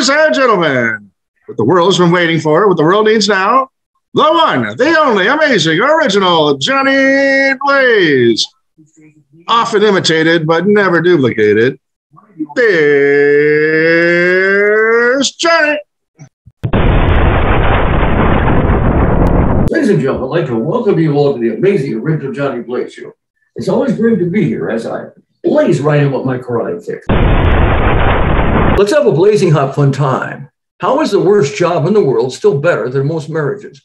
Ladies and gentlemen, what the world has been waiting for, what the world needs now, the one, the only, amazing, original Johnny Blaze. Often imitated, but never duplicated. There's Johnny. Ladies and gentlemen, I'd like to welcome you all to the amazing original Johnny Blaze Show. It's always great to be here as I blaze right in with my karate kick. Let's have a blazing hot fun time. How is the worst job in the world still better than most marriages?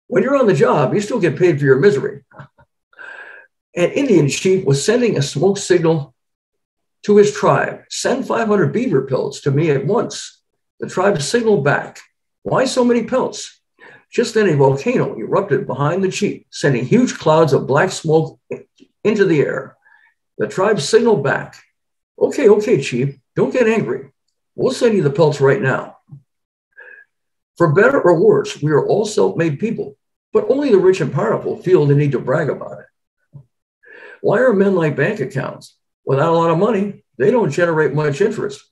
When you're on the job, you still get paid for your misery. An Indian chief was sending a smoke signal to his tribe. Send 500 beaver pelts to me at once. The tribe signaled back. Why so many pelts? Just then a volcano erupted behind the chief, sending huge clouds of black smoke into the air. The tribe signaled back. Okay, chief, don't get angry. We'll send you the pelts right now. For better or worse, we are all self-made people, but only the rich and powerful feel the need to brag about it. Why are men like bank accounts? Without a lot of money, they don't generate much interest.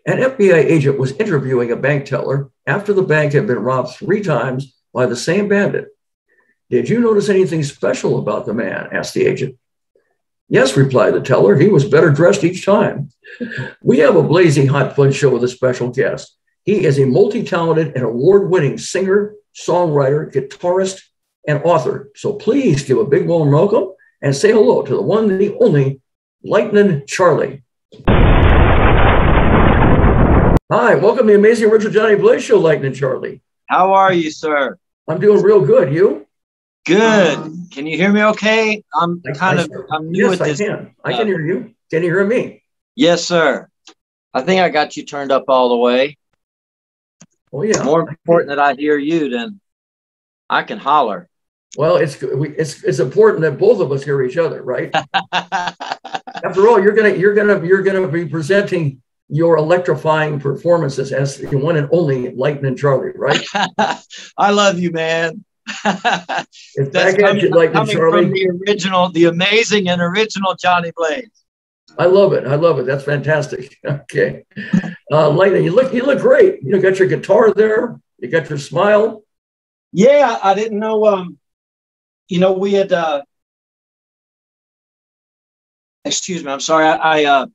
An FBI agent was interviewing a bank teller after the bank had been robbed 3 times by the same bandit. Did you notice anything special about the man? Asked the agent. Yes, replied the teller. He was better dressed each time. We have a blazing hot fun show with a special guest. He is a multi-talented and award-winning singer, songwriter, guitarist, and author. So please give a big warm welcome and say hello to the one and the only LIGHTNIN Charlie. Hi, welcome to the amazing original Johnny Blaze Show, LIGHTNIN Charlie. How are you, sir? I'm doing real good. You? Good. Can you hear me okay? I'm new at this. I can hear you. Can you hear me? Yes, sir. I think I got you turned up all the way. Oh, yeah. It's more important that I hear you than I can holler. Well, it's important that both of us hear each other, right? After all, you're gonna be presenting your electrifying performances as the one and only LIGHTNIN Charlie, right? I love you, man. It's back at you, LIGHTNIN Charlie. From the original, the amazing and original Johnny Blaze. I love it. That's fantastic. Okay, LIGHTNIN, you look great. You got your guitar there. You got your smile. Yeah, I didn't know. We had. Excuse me. I'm sorry. I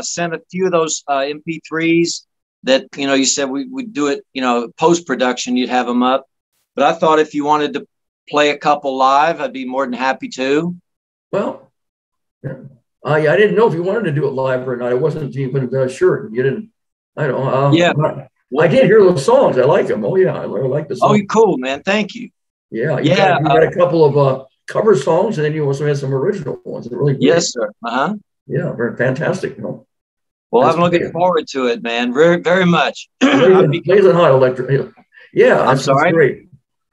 sent a few of those MP3s that you said we'd do it. Post production, you'd have them up. But I thought if you wanted to play a couple live, I'd be more than happy to. Well, I didn't know if you wanted to do it live or not. I wasn't even sure. You didn't. I don't. Yeah. I did hear those songs. I like them. Oh yeah, I like the songs. Oh, cool, man. Thank you. Yeah. You got a couple of cover songs, and then you also had some original ones. Really great. Yes, sir. Yeah, very fantastic. Well, I'm looking forward to it, man. Very, very much. Blazing hot, electric. Yeah, I'm sorry. Great.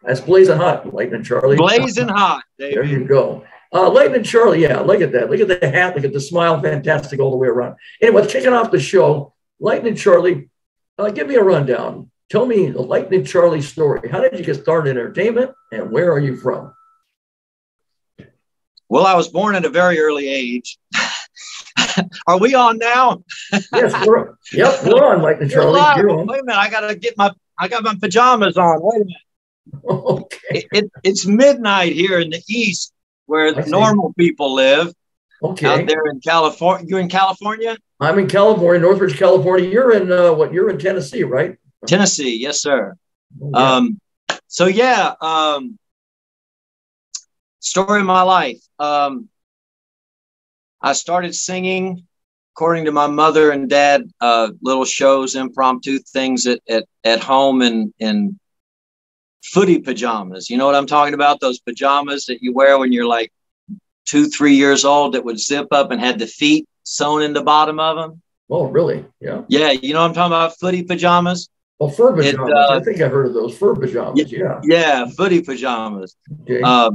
That's blazing hot, LIGHTNIN Charlie. Blazing hot, David. There you go. LIGHTNIN Charlie, yeah, look at that. Look at the hat, look at the smile, fantastic all the way around. Anyway, kicking off the show, LIGHTNIN Charlie, give me a rundown. Tell me the LIGHTNIN Charlie story. How did you get started in entertainment, and where are you from? Well, I was born at a very early age. Are we on now? Yes, we're on, LIGHTNIN Charlie. Wait a minute, I got my pajamas on. Wait a minute. Okay. It's midnight here in the East where the normal people live. Okay. Out there in California. You in California? I'm in California, Northridge, California. You're in You're in Tennessee, right? Tennessee, yes, sir. Oh, yeah. Story of my life. I started singing, according to my mother and dad, little shows, impromptu things at home in footy pajamas. You know what I'm talking about? Those pajamas that you wear when you're like 2-3 years old that would zip up and had the feet sewn in the bottom of them. Oh, really? Yeah. Yeah. You know what I'm talking about? Footy pajamas. Oh, fur pajamas. I think I heard of those fur pajamas. Yeah. Yeah. Footy pajamas. Okay. I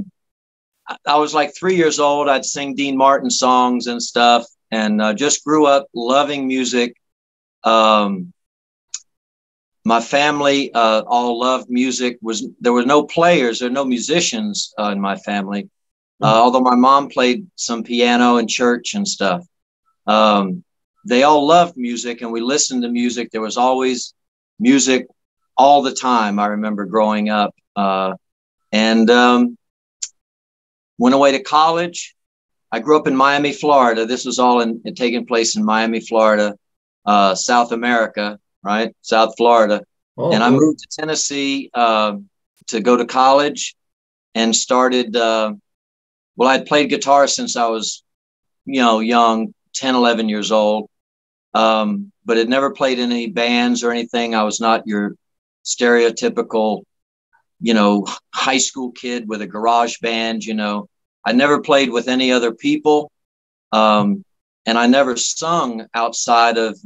was like 3 years old. I'd sing Dean Martin songs and stuff, and just grew up loving music. My family all loved music. There were no players, there were no musicians in my family. Although my mom played some piano in church and stuff. they all loved music, and we listened to music. There was always music all the time. I remember growing up, and went away to college. I grew up in Miami, Florida. This was all taking place in Miami, Florida, South America, right? South Florida. Oh, and I moved to Tennessee to go to college, and started, well, I'd played guitar since I was, young, 10, 11 years old, but had never played in any bands or anything. I was not your stereotypical, high school kid with a garage band. I never played with any other people. And I never sung outside of,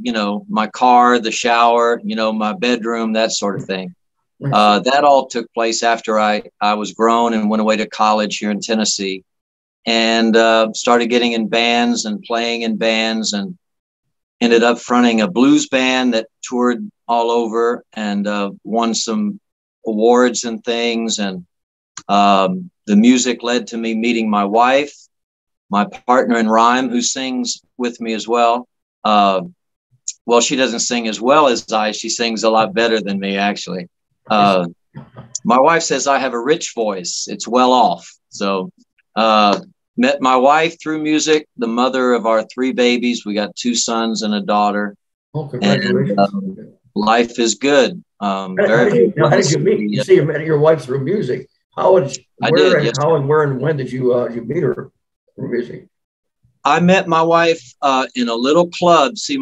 my car, the shower, my bedroom, that sort of thing. That all took place after I was grown and went away to college here in Tennessee, and started getting in bands and playing in bands, and ended up fronting a blues band that toured all over, and won some awards and things. And the music led to me meeting my wife, my partner in rhyme, who sings with me as well. Well, she doesn't sing as well as I. She sings a lot better than me, actually. My wife says I have a rich voice. It's well off. So met my wife through music, the mother of our 3 babies. We got 2 sons and a daughter. Oh, congratulations. And, life is good. How did you meet? You say you met your wife through music. How and where and when did you meet her through music? I met my wife in a little club. See,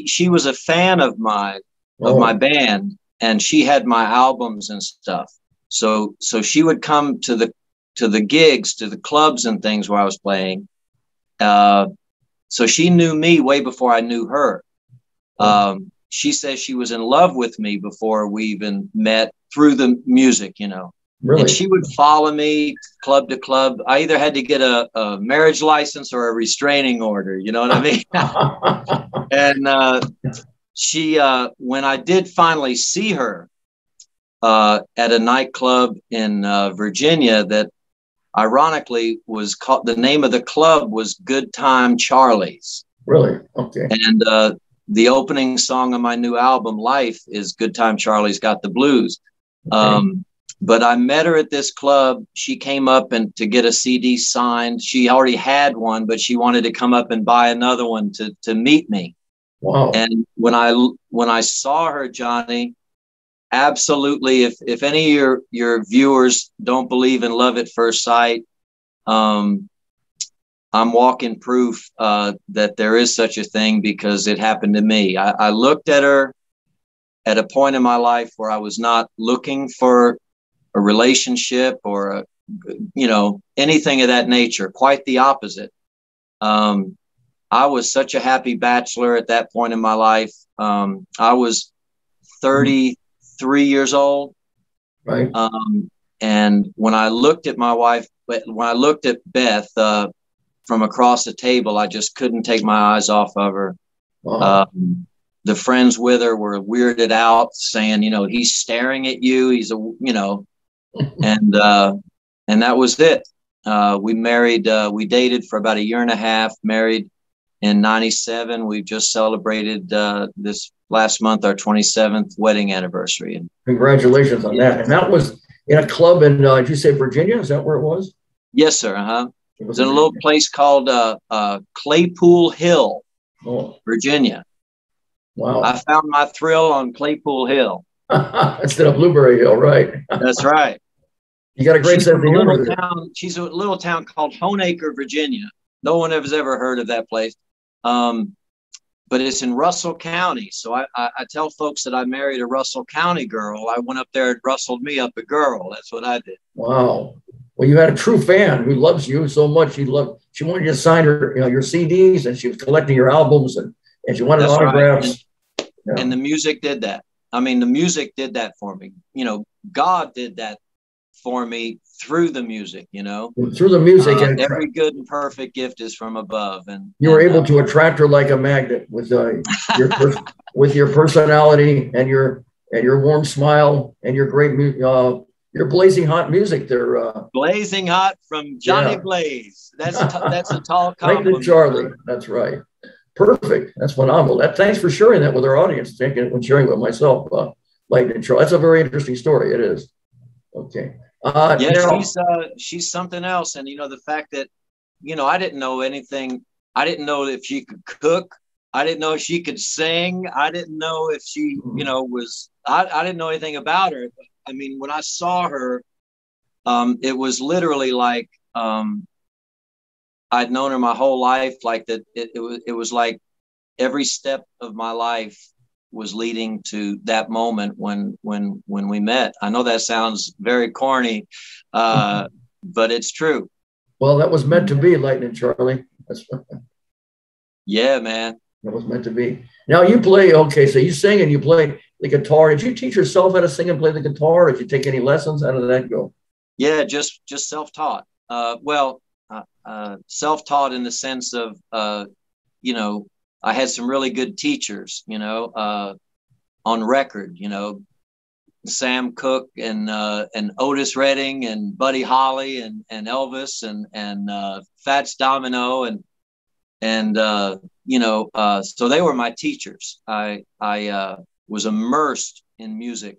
she was a fan of mine, of my band, and she had my albums and stuff. So she would come to the gigs, to the clubs and things where I was playing. So she knew me way before I knew her. She says she was in love with me before we even met through the music, Really? And she would follow me club to club. I either had to get a marriage license or a restraining order, you know what I mean? And she, when I did finally see her at a nightclub in Virginia, that ironically was called, the name of the club was Good Time Charlie's. Really? Okay. And the opening song of my new album, Life, is Good Time Charlie's Got the Blues. Okay. But I met her at this club. She came up and to get a CD signed. She already had one, but she wanted to come up and buy another one to meet me. Wow. And when I saw her, Johnny, absolutely, if any of your viewers don't believe in love at first sight, I'm walking proof that there is such a thing, because it happened to me. I looked at her at a point in my life where I was not looking for a relationship or anything of that nature. Quite the opposite. I was such a happy bachelor at that point in my life. I was 33 years old. Right. And when I looked at my wife, when I looked at Beth from across the table, I just couldn't take my eyes off of her. Wow. The friends with her were weirded out, saying, he's staring at you. He's and that was it. We married, we dated for about a year and a half, married in 97. We've just celebrated this last month, our 27th wedding anniversary. And congratulations on that. And that was in a club in, did you say Virginia? Is that where it was? Yes, sir. It was in a little place called Claypool Hill, Virginia. Wow. I found my thrill on Claypool Hill. Instead of Blueberry Hill, right? That's right. You got a great sense of humor. She's a little town called Honaker, Virginia. No one has ever heard of that place. But it's in Russell County. So I tell folks that I married a Russell County girl. I went up there and rustled me up a girl. That's what I did. Wow. Well, you had a true fan who loves you so much. She wanted you to sign her, your CDs, and she was collecting your albums, and she wanted autographs. Right. And the music did that. I mean, the music did that for me. God did that for me through the music, Through the music. And every good and perfect gift is from above. And you were able to attract her like a magnet with your personality and your warm smile and your great your blazing hot music there. Blazing hot from Johnny Blaze. That's a tall compliment. Charlie. That's right. Perfect. That's phenomenal. Thanks for sharing that with our audience. Thank you for sharing it with myself, Lightning Charlie. That's a very interesting story. It is. Okay. Yeah, she's something else. And, you know, the fact that, you know, I didn't know anything. I didn't know if she could cook. I didn't know if she could sing. I didn't know if she, you know, I didn't know anything about her. I mean, when I saw her, it was literally like, I'd known her my whole life. Like that, it was like every step of my life was leading to that moment when we met. I know that sounds very corny, but it's true. Well, that was meant to be, Lightning Charlie. Yeah, man. That was meant to be. Now you play, okay, so you sing and you play the guitar. Did you teach yourself how to sing and play the guitar? Or did you take any lessons? How did that go? Yeah, just self-taught. Self-taught in the sense of, you know, I had some really good teachers, you know, on record, you know, Sam Cooke and Otis Redding and Buddy Holly and Elvis and Fats Domino and you know, so they were my teachers. I was immersed in music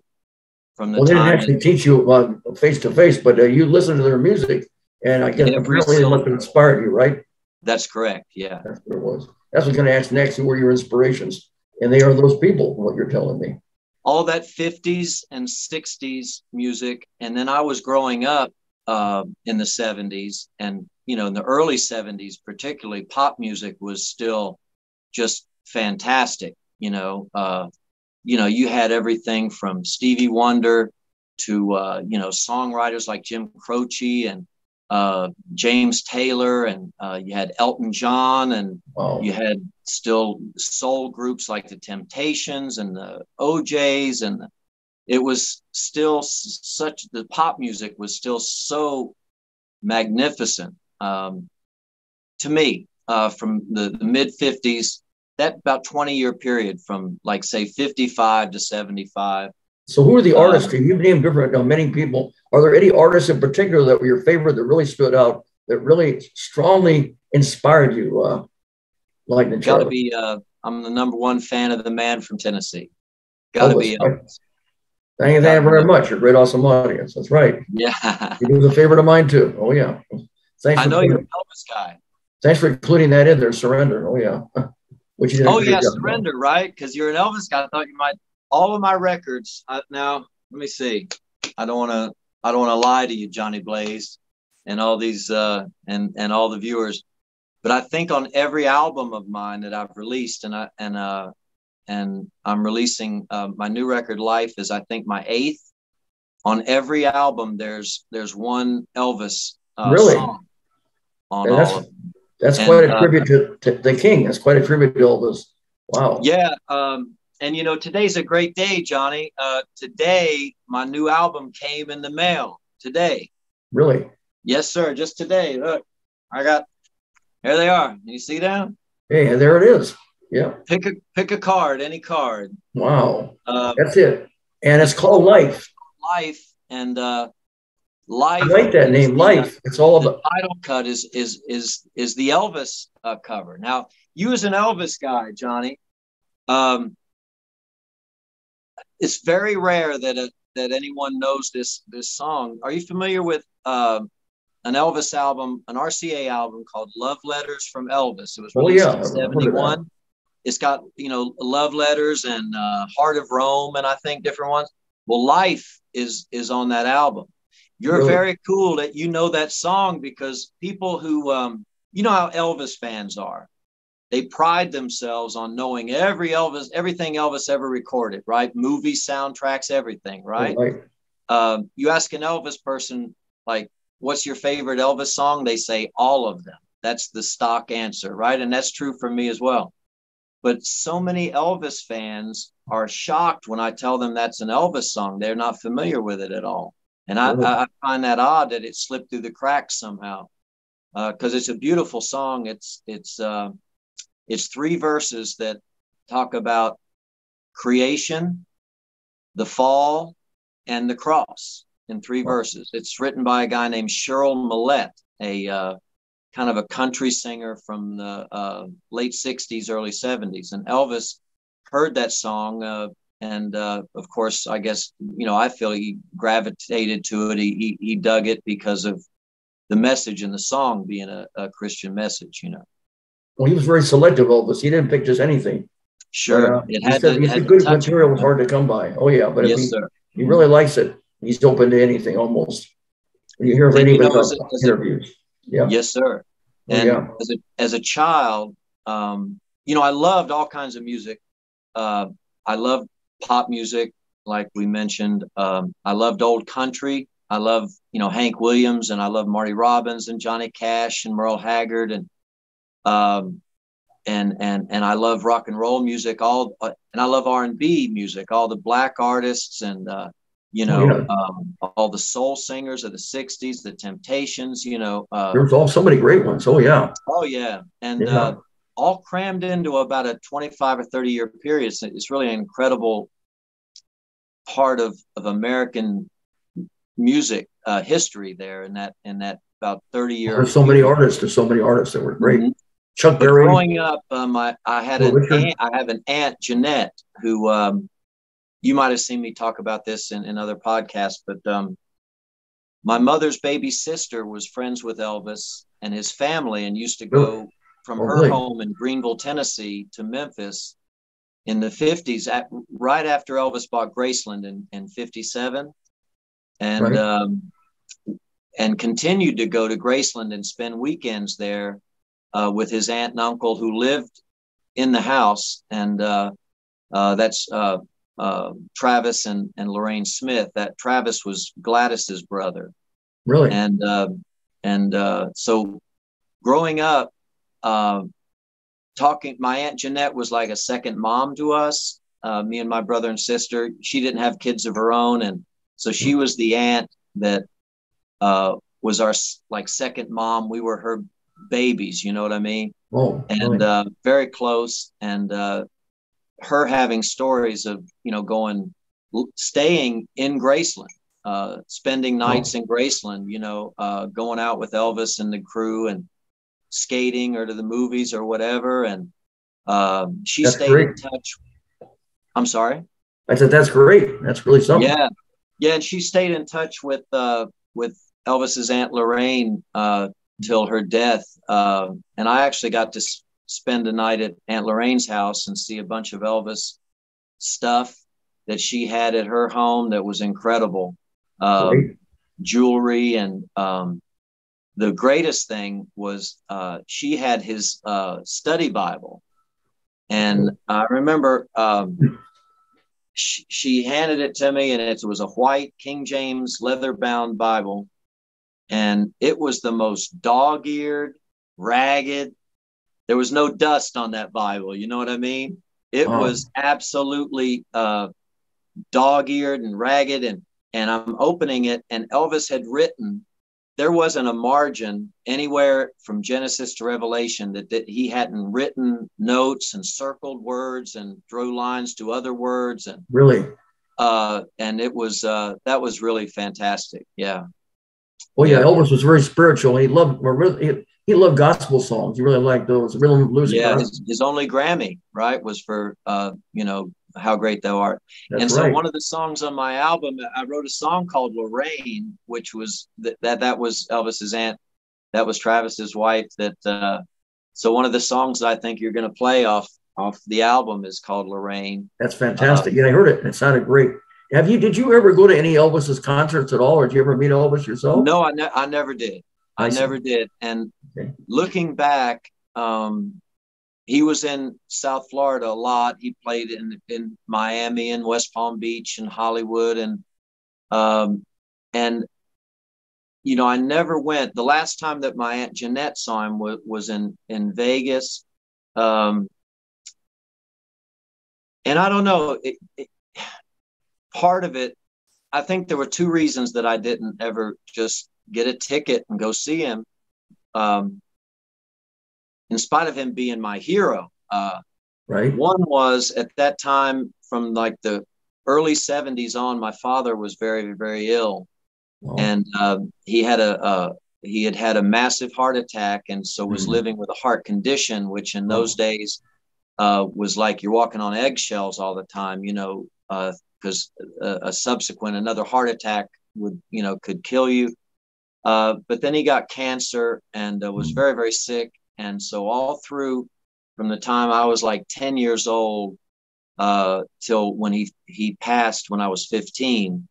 from the well, they time. didn't actually teach you face to face, but you listened to their music, and I guess apparently it must have inspired you, right? That's correct. Yeah, that's what it was. That's what I'm going to ask next. Who were your inspirations? And they are those people. What you're telling me. All that 50s and 60s music, and then I was growing up in the 70s, and you know, in the early 70s, particularly pop music was still just fantastic. You know, you had everything from Stevie Wonder to you know, songwriters like Jim Croce and James Taylor, and you had Elton John, and you had still soul groups like the Temptations and the OJs, and it was still the pop music was still so magnificent to me from the mid 50s, that about 20-year period from like say 55 to 75. So who are the artists? You've named different many people. Are there any artists in particular that were your favorite, that really stood out, that really strongly inspired you? Lightning Charlie. Got to be. I'm the #1 fan of the man from Tennessee. Got to be. Thank you very much. You're a great, awesome audience. That's right. Yeah. He was a favorite of mine too. Oh yeah. Thanks. I know you're an Elvis guy. Thanks for including that in there. Surrender. Oh yeah. Which you did yeah, Surrender, about. Right? Because you're an Elvis guy. I thought you might. All of my records. Now let me see. I don't want to lie to you, Johnny Blaze, and all these and all the viewers. But I think on every album of mine that I've released, and I'm releasing my new record, Life, is I think my 8th. On every album, there's one Elvis song on all of them. That's quite a tribute to the King. That's quite a tribute to Elvis. Wow. Yeah. And, you know, today's a great day, Johnny. Today, my new album came in the mail today. Really? Yes, sir. Just today. Look, here they are. You see them? Hey, there it is. Yeah. Pick a card, any card. Wow. That's it. And it's called Life. Life. And Life. I like that name, Life. It's all about. The title cut is the Elvis cover. Now, you as an Elvis guy, Johnny, it's very rare that anyone knows this song. Are you familiar with an Elvis album, an RCA album called Love Letters from Elvis? It was released in 71. It's got, you know, Love Letters and Heart of Rome, and I think different ones. Well, Life is on that album. You're really? Very cool that you know that song, because people who, you know how Elvis fans are. They pride themselves on knowing everything Elvis ever recorded, right? Movies, soundtracks, everything, right? Right. You ask an Elvis person, like, what's your favorite Elvis song? They say all of them. That's the stock answer, right? And that's true for me as well. But so many Elvis fans are shocked when I tell them that's an Elvis song. They're not familiar with it at all. And I find that odd that it slipped through the cracks somehow, because it's a beautiful song. It's 3 verses that talk about creation, the fall, and the cross in 3 verses. It's written by a guy named Cheryl Millette, a kind of a country singer from the late 60s, early 70s. And Elvis heard that song. And of course, I guess, I feel he gravitated to it. He dug it because of the message in the song being a Christian message, Well, he was very selective, Elvis. He didn't pick just anything. Sure. But, he said good material was hard to come by. Oh, yeah. But yes, if sir. He really likes it, he's open to anything almost. When you hear any of his interviews. Yeah. Yes, sir. And as a child, I loved all kinds of music. I loved pop music, like we mentioned. I loved old country. I love, Hank Williams, and I love Marty Robbins and Johnny Cash and Merle Haggard, and I love rock and roll music. And I love R&B music. All the black artists, and all the soul singers of the '60s, the Temptations. There was so many great ones. Oh yeah. Oh yeah, and all crammed into about a 25 or 30 year period. So it's really an incredible part of American music history there in that about 30 years. There's so many artists that were great. Mm-hmm. Chuck Berry. Growing up, I have an aunt, Jeanette, who you might have seen me talk about this in other podcasts, but my mother's baby sister was friends with Elvis and his family, and used to go from her home in Greenville, Tennessee, to Memphis in the 50s, right after Elvis bought Graceland in 57, and continued to go to Graceland and spend weekends there with his aunt and uncle, who lived in the house. And that's Travis and Lorraine Smith. That Travis was Gladys's brother. Really? And so growing up, my Aunt Jeanette was like a second mom to us, me and my brother and sister. She didn't have kids of her own, and so she was the aunt that was our second mom. We were her babies, you know what I mean? Oh, and really? Very close. And her having stories of staying in Graceland, spending nights in Graceland, going out with Elvis and the crew and skating or to the movies or whatever. And she stayed in touch. I'm sorry? I said, that's great. That's really something. Yeah. And she stayed in touch with Elvis's Aunt Lorraine till her death. And I actually got to spend a night at Aunt Lorraine's house and see a bunch of Elvis stuff that she had at her home that was incredible. Jewelry, and the greatest thing was she had his study Bible. And I remember she handed it to me, and it was a white King James leather-bound Bible. And it was the most dog-eared, ragged. There was no dust on that Bible. You know what I mean? It was absolutely dog-eared and ragged. And I'm opening it, and Elvis had written, there wasn't a margin anywhere from Genesis to Revelation that he hadn't written notes and circled words and drew lines to other words. And really, and it was that was really fantastic. Yeah. Well, yeah, Elvis was very spiritual. He loved gospel songs. He really liked those rhythm and blues. Yeah, his only Grammy, right, was for How Great Thou Art. That's so right. One of the songs on my album, I wrote a song called Lorraine, which was that was Elvis's aunt. That was Travis's wife. So one of the songs that I think you're going to play off the album is called Lorraine. That's fantastic. Yeah, I heard it. It sounded great. Did you ever go to any Elvis's concerts at all, or did you ever meet Elvis yourself? No, I never did. I never did. And looking back, he was in South Florida a lot. He played in Miami and West Palm Beach and Hollywood. And I never went. The last time that my Aunt Jeanette saw him was in Vegas. And I don't know, part of it, I think there were two reasons that I didn't ever just get a ticket and go see him. In spite of him being my hero. Right. One was at that time, from like the early 70s on, my father was very, very ill. Wow. And he had he had had a massive heart attack, and so was living with a heart condition, which in those days was like you're walking on eggshells all the time, because another heart attack would, could kill you. But then he got cancer and was very, very sick. And so all through, from the time I was like 10 years old till when he passed when I was 15,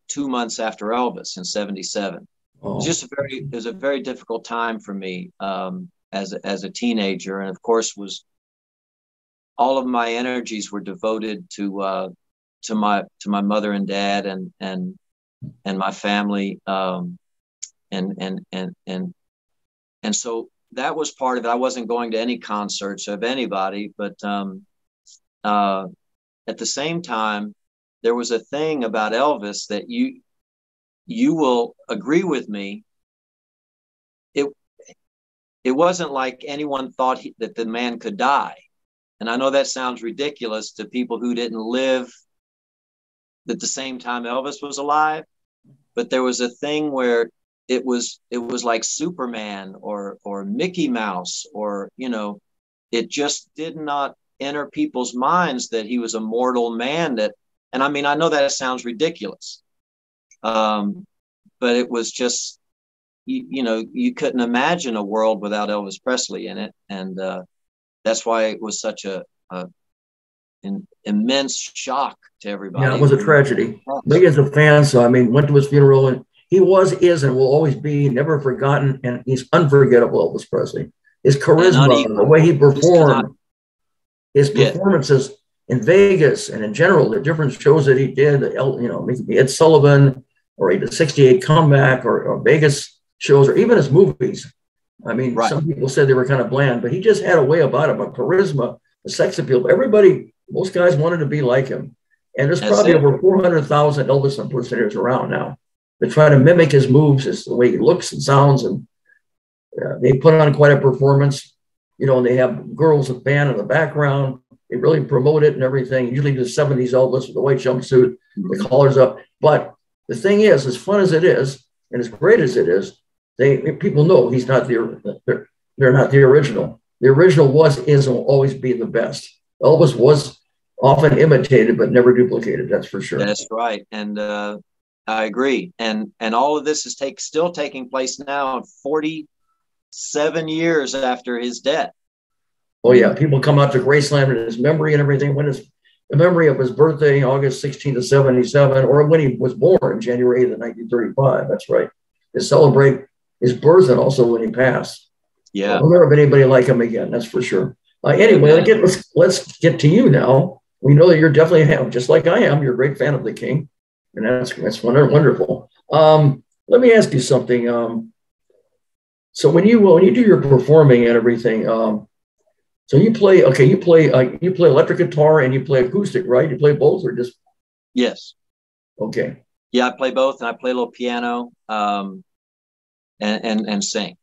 2 months after Elvis in 77. It was a very difficult time for me as a teenager. And of course all of my energies were devoted to my mother and dad and my family. And so that was part of it. I wasn't going to any concerts of anybody, but at the same time, there was a thing about Elvis that you will agree with me. It wasn't like anyone thought that the man could die. And I know that sounds ridiculous to people who didn't live at the same time Elvis was alive, but there was a thing where it was like Superman or Mickey Mouse, or, it just did not enter people's minds that he was a mortal man. And I mean, I know that sounds ridiculous, but it was just, you couldn't imagine a world without Elvis Presley in it. And that's why it was such an immense shock to everybody. Yeah, it was a tragedy. Millions of fans, went to his funeral, and he is, and will always be never forgotten. And he's unforgettable, Elvis Presley. His charisma, the way he performed, his performances in Vegas and in general, the different shows that he did, Ed Sullivan, or he did 68 Comeback, or Vegas shows, or even his movies. Some people said they were kind of bland, but he just had a way about him, a charisma, a sex appeal. Most guys wanted to be like him. And there's probably over 400,000 Elvis impersonators around now that try to mimic his moves, the way he looks and sounds. And they put on quite a performance, and they have girls with band in the background. They really promote it and everything. Usually the 70s Elvis with the white jumpsuit, the collars up. But the thing is, as fun as it is, and as great as it is, people know he's not they're not the original. The original is, and will always be the best. Elvis was often imitated, but never duplicated. That's for sure. That's right. And I agree. And all of this is still taking place now, 47 years after his death. Oh yeah. People come out to Graceland and his memory and everything. The memory of his birthday, August 16th of 77, or when he was born, January 8th of 1935. That's right. To celebrate his birth and also when he passed. Yeah. There'll never be anybody like him again. That's for sure. Anyway, let's get to you now. We know that you're definitely, just like I am, you're a great fan of the King, and that's wonderful. Let me ask you something. So when you do your performing and everything, so you play electric guitar and you play acoustic, right? You play both, or just? Yes. Okay. Yeah, I play both, and I play a little piano, and sing.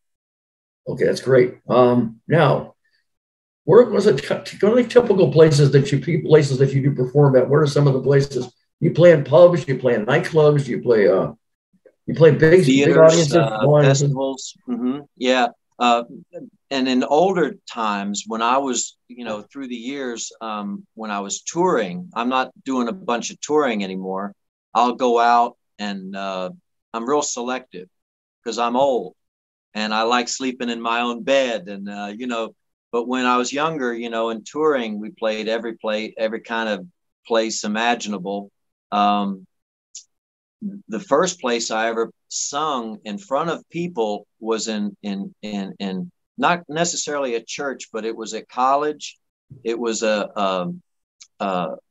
Okay, that's great. Now, where was it? Go to the typical places that you do perform at. Where are some of the places you play in pubs? You play in nightclubs? You play big theaters, festivals. Mm-hmm. Yeah. And in older times, when I was, through the years, when I was touring, I'm not doing a bunch of touring anymore. I'll go out and I'm real selective because I'm old and I like sleeping in my own bed. And, but when I was younger, in touring, we played every kind of place imaginable. The first place I ever sung in front of people was in not necessarily a church, but it was at college. It was a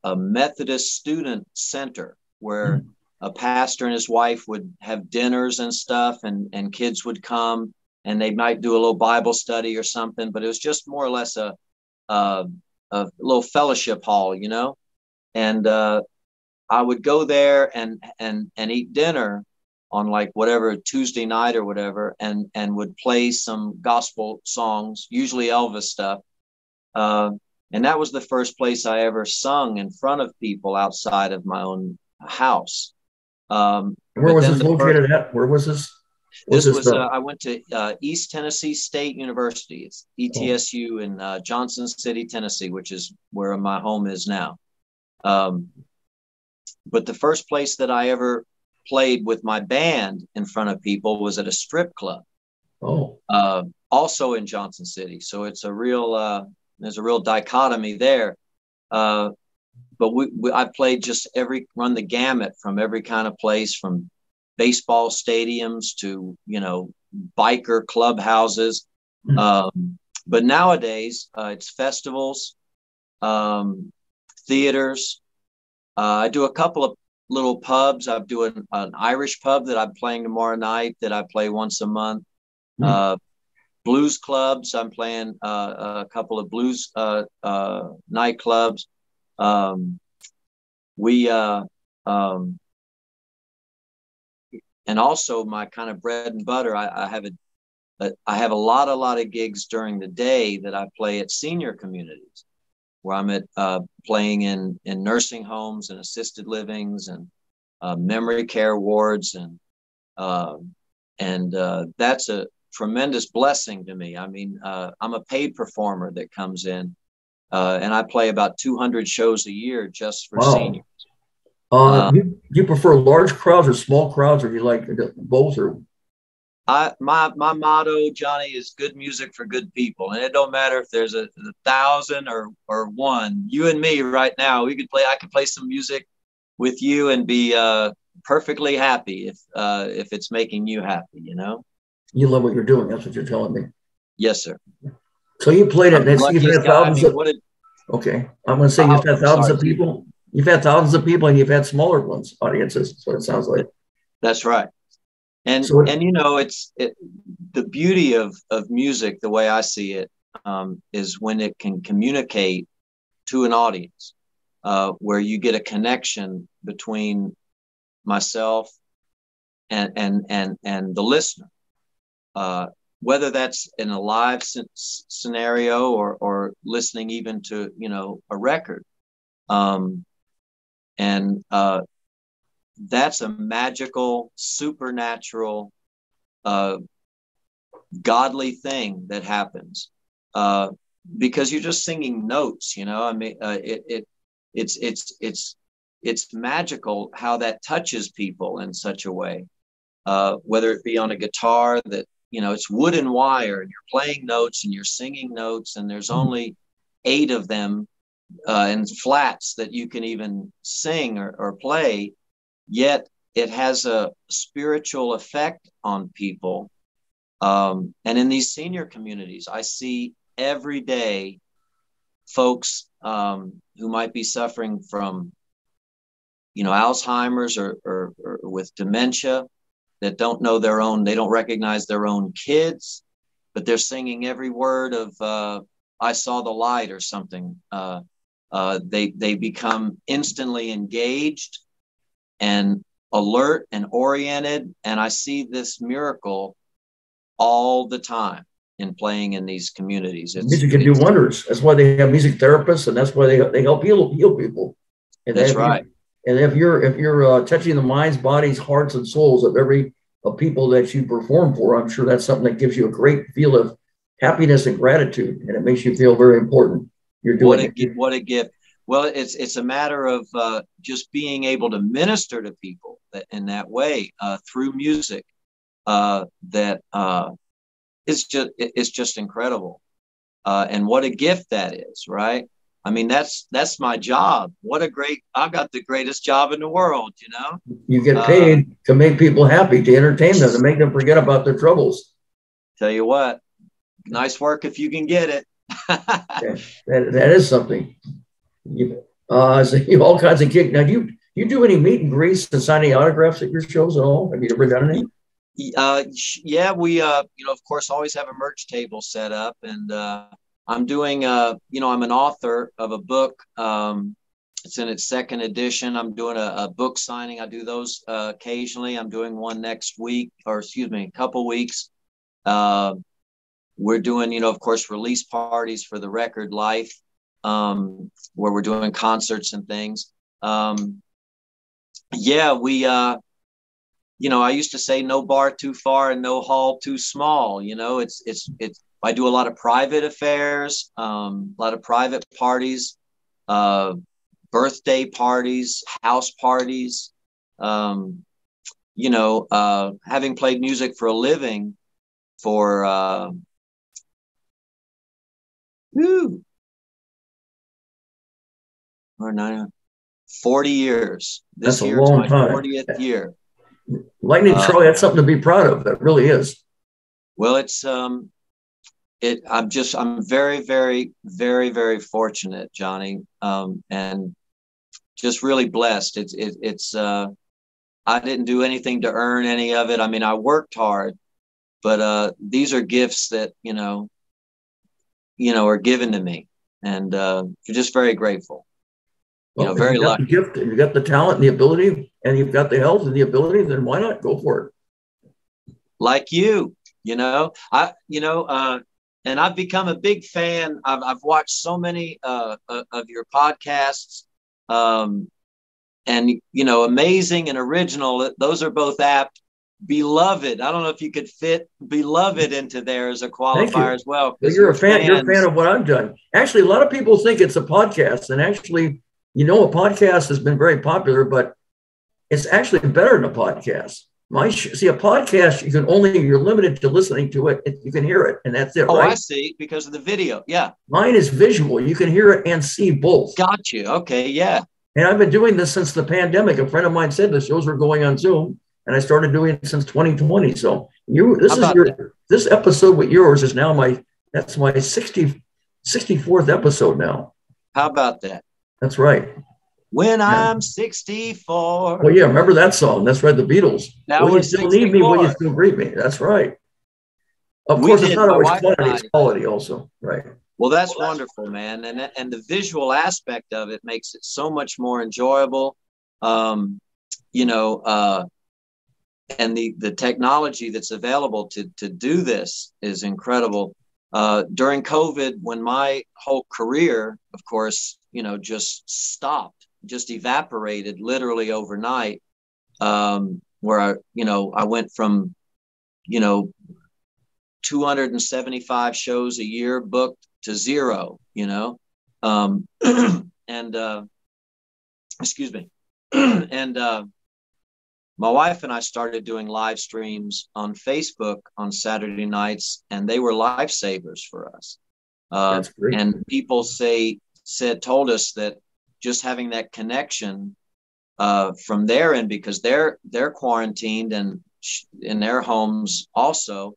Methodist student center where a pastor and his wife would have dinners and stuff, and kids would come and they might do a little Bible study or something, but it was just more or less a little fellowship hall, and I would go there and eat dinner on like whatever Tuesday night or whatever, and would play some gospel songs, usually Elvis stuff. And that was the first place I ever sung in front of people outside of my own house. Where was this located at? Where was this? This was, I went to East Tennessee State University. It's ETSU in Johnson City, Tennessee, which is where my home is now. But the first place that I ever played with my band in front of people was at a strip club. Oh. Also in Johnson City. So it's a real, there's a real dichotomy there. But I played run the gamut from every kind of place, from baseball stadiums to, biker clubhouses. But nowadays it's festivals, theaters. I do a couple of little pubs. I'm doing an Irish pub that I'm playing tomorrow night that I play once a month. Blues clubs. I'm playing a couple of blues nightclubs. And also my kind of bread and butter, I have a lot of gigs during the day that I play at senior communities, where I'm playing in nursing homes and assisted livings and memory care wards, and that's a tremendous blessing to me. I mean, I'm a paid performer that comes in, and I play about 200 shows a year just for seniors. You prefer large crowds or small crowds, or you like both? Or my motto, Johnny, is good music for good people, and it don't matter if there's a 1,000 or one. You and me right now, I could play some music with you and be perfectly happy if it's making you happy. You love what you're doing. That's what you're telling me. Yes, sir. So you played it. You've had thousands okay, I'm going to say you've had thousands of people. You've had thousands of people, and you've had smaller audiences. That's what it sounds like. That's right. And it's the beauty of music, the way I see it, is when it can communicate to an audience, where you get a connection between myself and the listener, whether that's in a live scenario or listening even to a record. That's a magical, supernatural, godly thing that happens, because you're just singing notes. I mean, it's magical how that touches people in such a way, whether it be on a guitar that it's wood and wire, and you're playing notes and you're singing notes, and there's only 8 of them. And flats that you can even sing or play, yet it has a spiritual effect on people. And in these senior communities, I see every day folks who might be suffering from, Alzheimer's or with dementia, that don't know they don't recognize their own kids, but they're singing every word of I Saw the Light or something. They become instantly engaged and alert and oriented. And I see this miracle all the time in playing in these communities. Music can do wonders. That's why they have music therapists, and that's why they help heal people. And that's right. And if you're touching the minds, bodies, hearts, and souls of people that you perform for, I'm sure that's something that gives you a great feel of happiness and gratitude, and it makes you feel very important. You're doing what a gift. Well, it's a matter of just being able to minister to people in that way through music. That it's just incredible, and what a gift that is, right? I mean, that's my job. I've got the greatest job in the world. You get paid to make people happy, to entertain them, to make them forget about their troubles. Tell you what, nice work if you can get it. That is something. So all kinds of gigs. Now, do you do any meet and greets and signing autographs at your shows at all? Have you ever done any? Yeah, we of course always have a merch table set up, and I'm doing I'm an author of a book. It's in its 2nd edition. I'm doing a book signing. I do those occasionally. I'm doing one next week, a couple weeks. We're doing, of course, release parties for the record Life, where we're doing concerts and things. you know, I used to say no bar too far and no hall too small. You know, I do a lot of private affairs, a lot of private parties, birthday parties, house parties. You know, having played music for a living for 40 years. This year is my 40th year. Lightning, Charlie, that's something to be proud of. That really is. Well, I'm very, very, very, very fortunate, Johnny, and just really blessed. I didn't do anything to earn any of it. I mean, I worked hard, but these are gifts that, you know, are given to me, and you're just very grateful. Well, very lucky. The gift, you've got the talent and the ability, and you've got the health and the ability, then why not go for it? Like you, and I've become a big fan. I've watched so many of your podcasts, and, you know, amazing and original. Those are both apt. Beloved. I don't know if you could fit beloved into there as a qualifier as well. You're a fan. You're a fan of what I've done. Actually, a lot of people think it's a podcast, and actually, you know, a podcast has been very popular, but it's actually better than a podcast. See, a podcast, you're limited to listening to it. You can hear it, and that's it. Oh, right? I see, because of the video. Yeah. Mine is visual. You can hear it and see both. Got you. Okay. Yeah. And I've been doing this since the pandemic. A friend of mine said the shows were going on Zoom, and I started doing it since 2020. So this episode with yours is now my 64th episode now. How about that? That's right. When I'm 64. Well, yeah, remember that song? That's right, the Beatles. Now will you still need me? Will you still greet me? That's right. Of course, it's not always quantity; it's quality also, right? Well, that's wonderful, man, and the visual aspect of it makes it so much more enjoyable. And the technology that's available to do this is incredible. During COVID, when my whole career, of course, just stopped, just evaporated literally overnight, where I went from, 275 shows a year booked to zero, excuse me. And my wife and I started doing live streams on Facebook on Saturday nights, and they were lifesavers for us. That's great. And people told us that just having that connection from their end, because they're quarantined and in their homes also,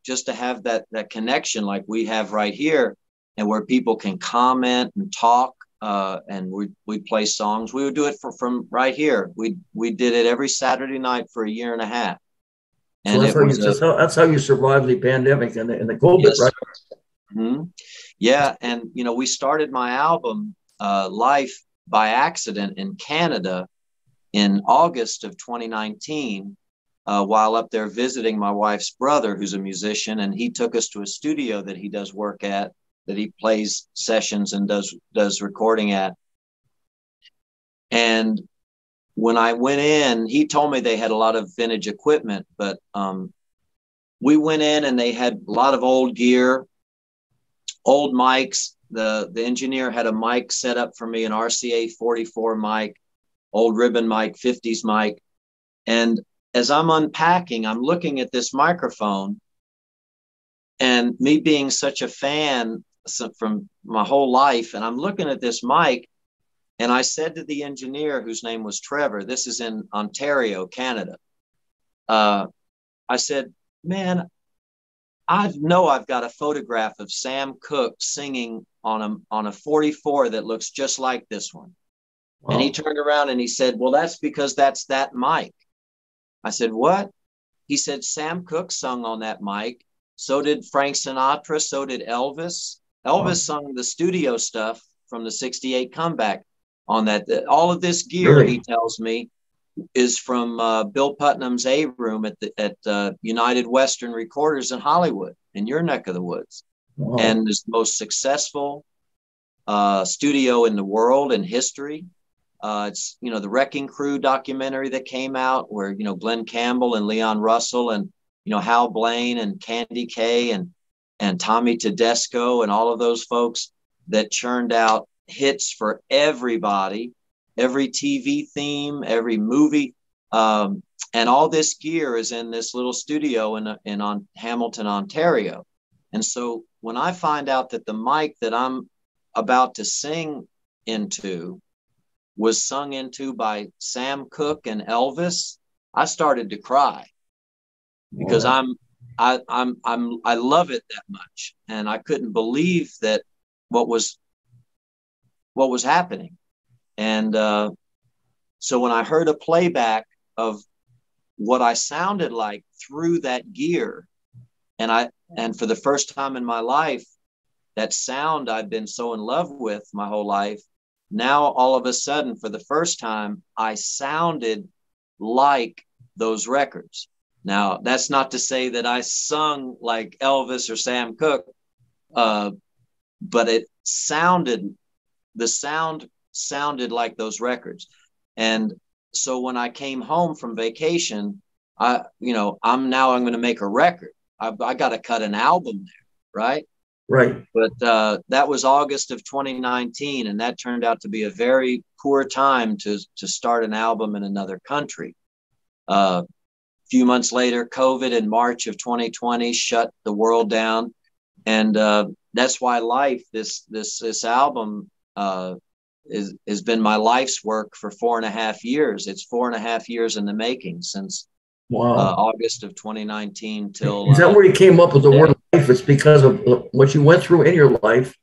just to have that connection like we have right here, and where people can comment and talk, and we'd play songs. We would do it from right here. We did it every Saturday night for a year and a half. And so that's how you survived the pandemic and the COVID, yes, right? Mm-hmm. Yeah, and we started my album Life by accident in Canada in August of 2019. While up there visiting my wife's brother, who's a musician, and he took us to a studio that he does work at, that he plays sessions and does recording at. And when I went in, he told me they had a lot of vintage equipment, but we went in and they had a lot of old gear, old mics. The engineer had a mic set up for me, an RCA 44 mic, old ribbon mic, 50s mic. And as I'm unpacking, I'm looking at this microphone, and me being such a fan from my whole life, and I'm looking at this mic, and I said to the engineer, whose name was Trevor, this is in Ontario, Canada. I said, man, I've got a photograph of Sam Cooke singing on a 44 that looks just like this one. Wow. And he turned around and he said, well, that's because that's that mic. I said, what? He said, Sam Cooke sung on that mic. So did Frank Sinatra. So did Elvis. Elvis sung the studio stuff from the 68 comeback on that. All of this gear, really? He tells me, is from Bill Putnam's A Room at United Western Recorders in Hollywood, in your neck of the woods. Wow. And it's the most successful studio in the world in history. It's, you know, the Wrecking Crew documentary that came out where, you know, Glenn Campbell and Leon Russell and, you know, Hal Blaine and Candy Kay and Tommy Tedesco and all of those folks that churned out hits for everybody, every TV theme, every movie. And all this gear is in this little studio in Hamilton, Ontario. And so when I find out that the mic that I'm about to sing into was sung into by Sam Cooke and Elvis, I started to cry because I love it that much, and I couldn't believe that what was happening. And so when I heard a playback of what I sounded like through that gear, and for the first time in my life, that sound I've been so in love with my whole life, now all of a sudden, for the first time, I sounded like those records. Now, that's not to say that I sung like Elvis or Sam Cooke, but the sound sounded like those records. And so when I came home from vacation, I'm going to make a record. I got to cut an album there, right? Right. But that was August of 2019, and that turned out to be a very poor time to start an album in another country. A few months later, COVID in March of 2020 shut the world down, and that's why Life, this album, has been my life's work for 4.5 years. It's 4.5 years in the making since August of 2019 till. Is that where you came up with the word life? It's because of what you went through in your life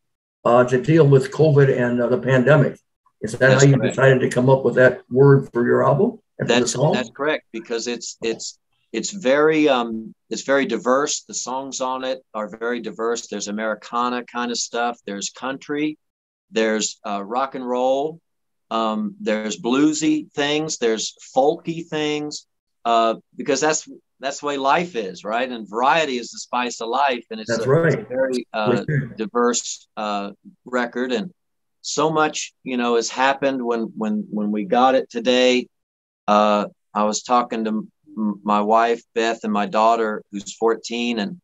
to deal with COVID and the pandemic. Is that how you decided to come up with that word for your album? That's correct, because it's very diverse. The songs on it are very diverse. There's Americana kind of stuff. There's country. There's rock and roll. There's bluesy things. There's folky things. Because that's the way life is, right? And variety is the spice of life, and it's a very diverse record. And so much, has happened when we got it today. I was talking to my wife Beth and my daughter, who's 14, and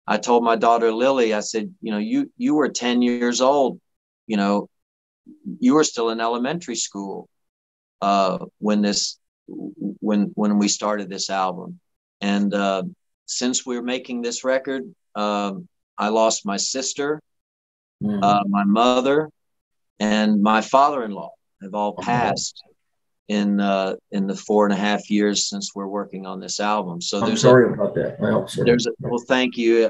I told my daughter Lily, I said, you were 10 years old, you were still in elementary school when we started this album. And since we're making this record, I lost my sister, my mother, and my father-in-law have all passed in the 4.5 years since we're working on this album. So I'm sorry about that. Well, thank you.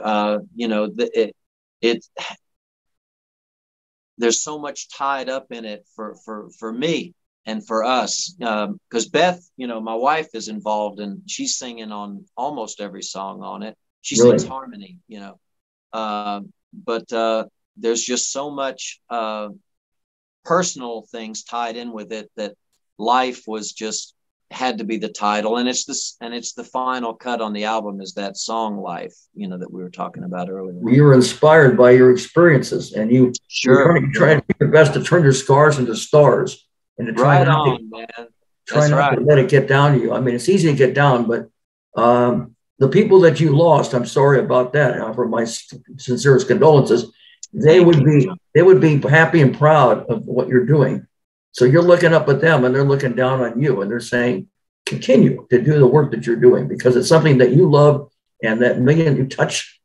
There's so much tied up in it for me and for us, because Beth, my wife, is involved, and she's singing on almost every song on it. She sings harmony, but there's just so much personal things tied in with it that Life was just had to be the title, and it's the final cut on the album is that song Life, that we were talking about earlier. You were inspired by your experiences, and you're trying to do your best to turn your scars into stars, and to try not to let it get down to you. I mean, it's easy to get down, but the people that you lost, I'm sorry about that. I offer my sincerest condolences. They would be happy and proud of what you're doing. So you're looking up at them, and they're looking down on you, and they're saying, continue to do the work that you're doing, because it's something that you love, and that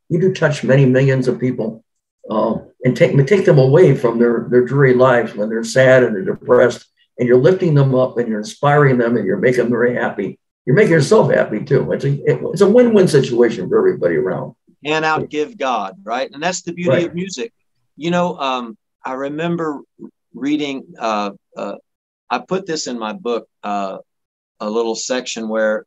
you do touch many millions of people, and take them away from their dreary lives when they're sad and they're depressed, and you're lifting them up, and you're inspiring them, and you're making them very happy. You're making yourself happy too. It's a win-win situation for everybody around. And outgive God, right? And that's the beauty of music. I remember reading, I put this in my book, a little section where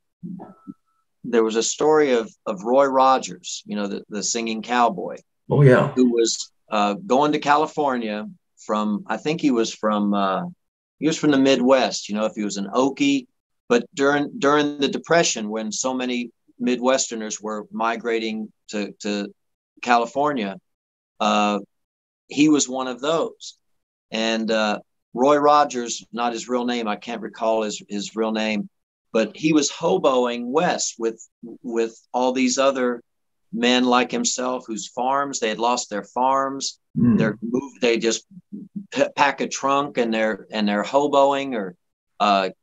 there was a story of Roy Rogers, the singing cowboy. Oh yeah. Who was going to California from, I think he was from the Midwest, if he was an Okie, but during the Depression, when so many Midwesterners were migrating to California, he was one of those. And Roy Rogers, not his real name, I can't recall his real name, but he was hoboing west with all these other men like himself whose farms, they had lost their farms. They just pack a trunk and they're hoboing or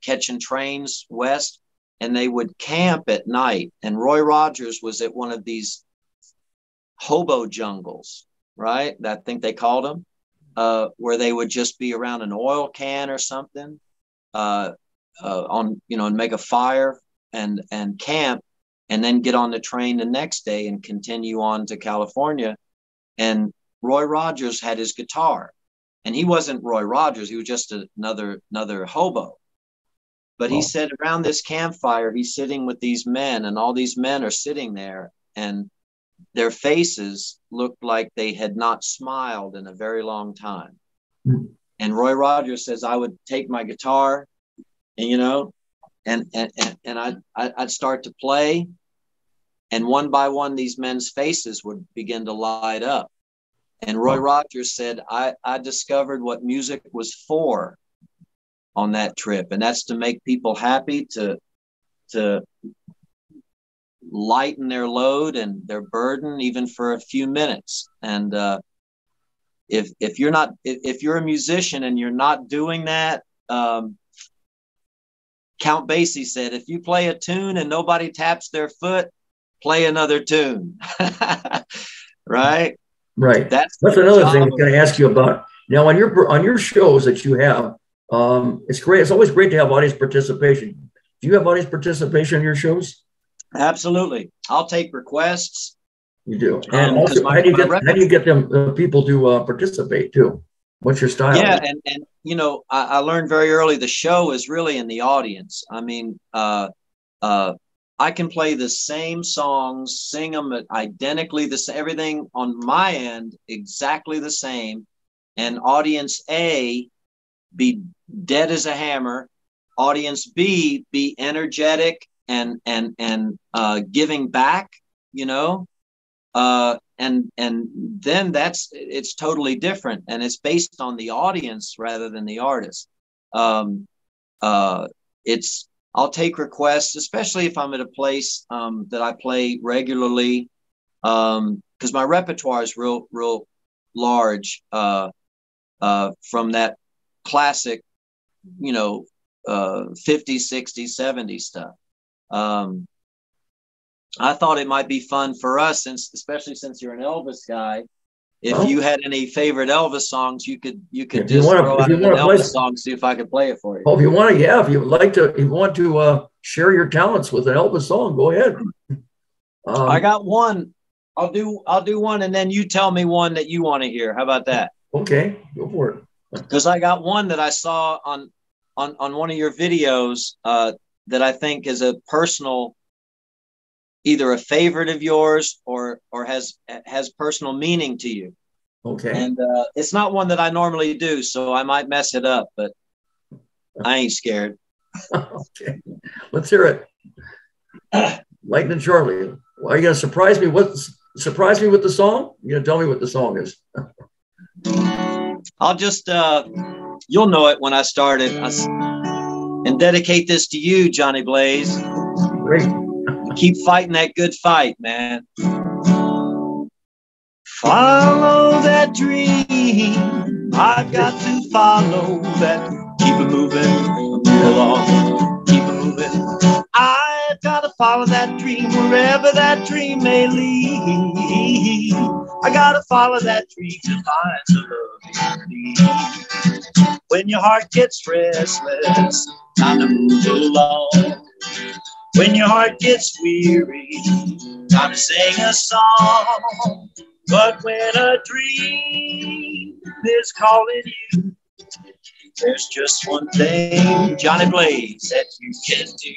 catching trains west, and they would camp at night. And Roy Rogers was at one of these hobo jungles, right? I think they called them, where they would just be around an oil can or something, and make a fire and camp, and then get on the train the next day and continue on to California. And Roy Rogers had his guitar, and he wasn't Roy Rogers. He was just another hobo. But he said around this campfire, he's sitting with these men, and all these men are sitting there, and their faces looked like they had not smiled in a very long time. And Roy Rogers says, I would take my guitar and, I'd start to play. And one by one, these men's faces would begin to light up. And Roy Rogers said, I discovered what music was for on that trip. And that's to make people happy, to lighten their load and their burden, even for a few minutes. And if you're a musician and you're not doing that, Count Basie said, if you play a tune and nobody taps their foot, play another tune. Right. That's another thing I'm going to ask you about. Now, on your shows that you have, it's great. It's always great to have audience participation. Do you have audience participation in your shows? Absolutely. I'll take requests. You do. And also, how do you get them people to participate too? What's your style? Yeah, and I learned very early the show is really in the audience. I mean, I can play the same songs, sing them identically the same, everything on my end exactly the same, and audience A be dead as a hammer, audience B be energetic and giving back, and then it's totally different, and it's based on the audience rather than the artist. I'll take requests, especially if I'm at a place that I play regularly, because my repertoire is real large, from that classic, 50s, 60s, 70s stuff. I thought it might be fun for us, especially since you're an Elvis guy. If you had any favorite Elvis songs, you could just throw out an Elvis song, see if I could play it for you. Oh, if you want to share your talents with an Elvis song, go ahead. I got one. I'll do one, and then you tell me one that you want to hear. How about that? Okay, go for it. Because I got one that I saw on one of your videos that I think is a personal, either a favorite of yours or has personal meaning to you. Okay. And it's not one that I normally do, so I might mess it up, but I ain't scared. Okay. Let's hear it. Lightning Charlie. Are you going to surprise me? Surprise me with the song? You're going to tell me what the song is. I'll just, you'll know it when I start it. And dedicate this to you, Johnny Blaze. Great. Keep fighting that good fight, man. Follow that dream. I've got to follow that. Keep it moving along. Keep it moving. I've got to follow that dream wherever that dream may lead. I got to follow that dream to find the love you need. When your heart gets restless, time to move along. When your heart gets weary, time to sing a song. But when a dream is calling you, there's just one thing, Johnny Blaze, that you can do.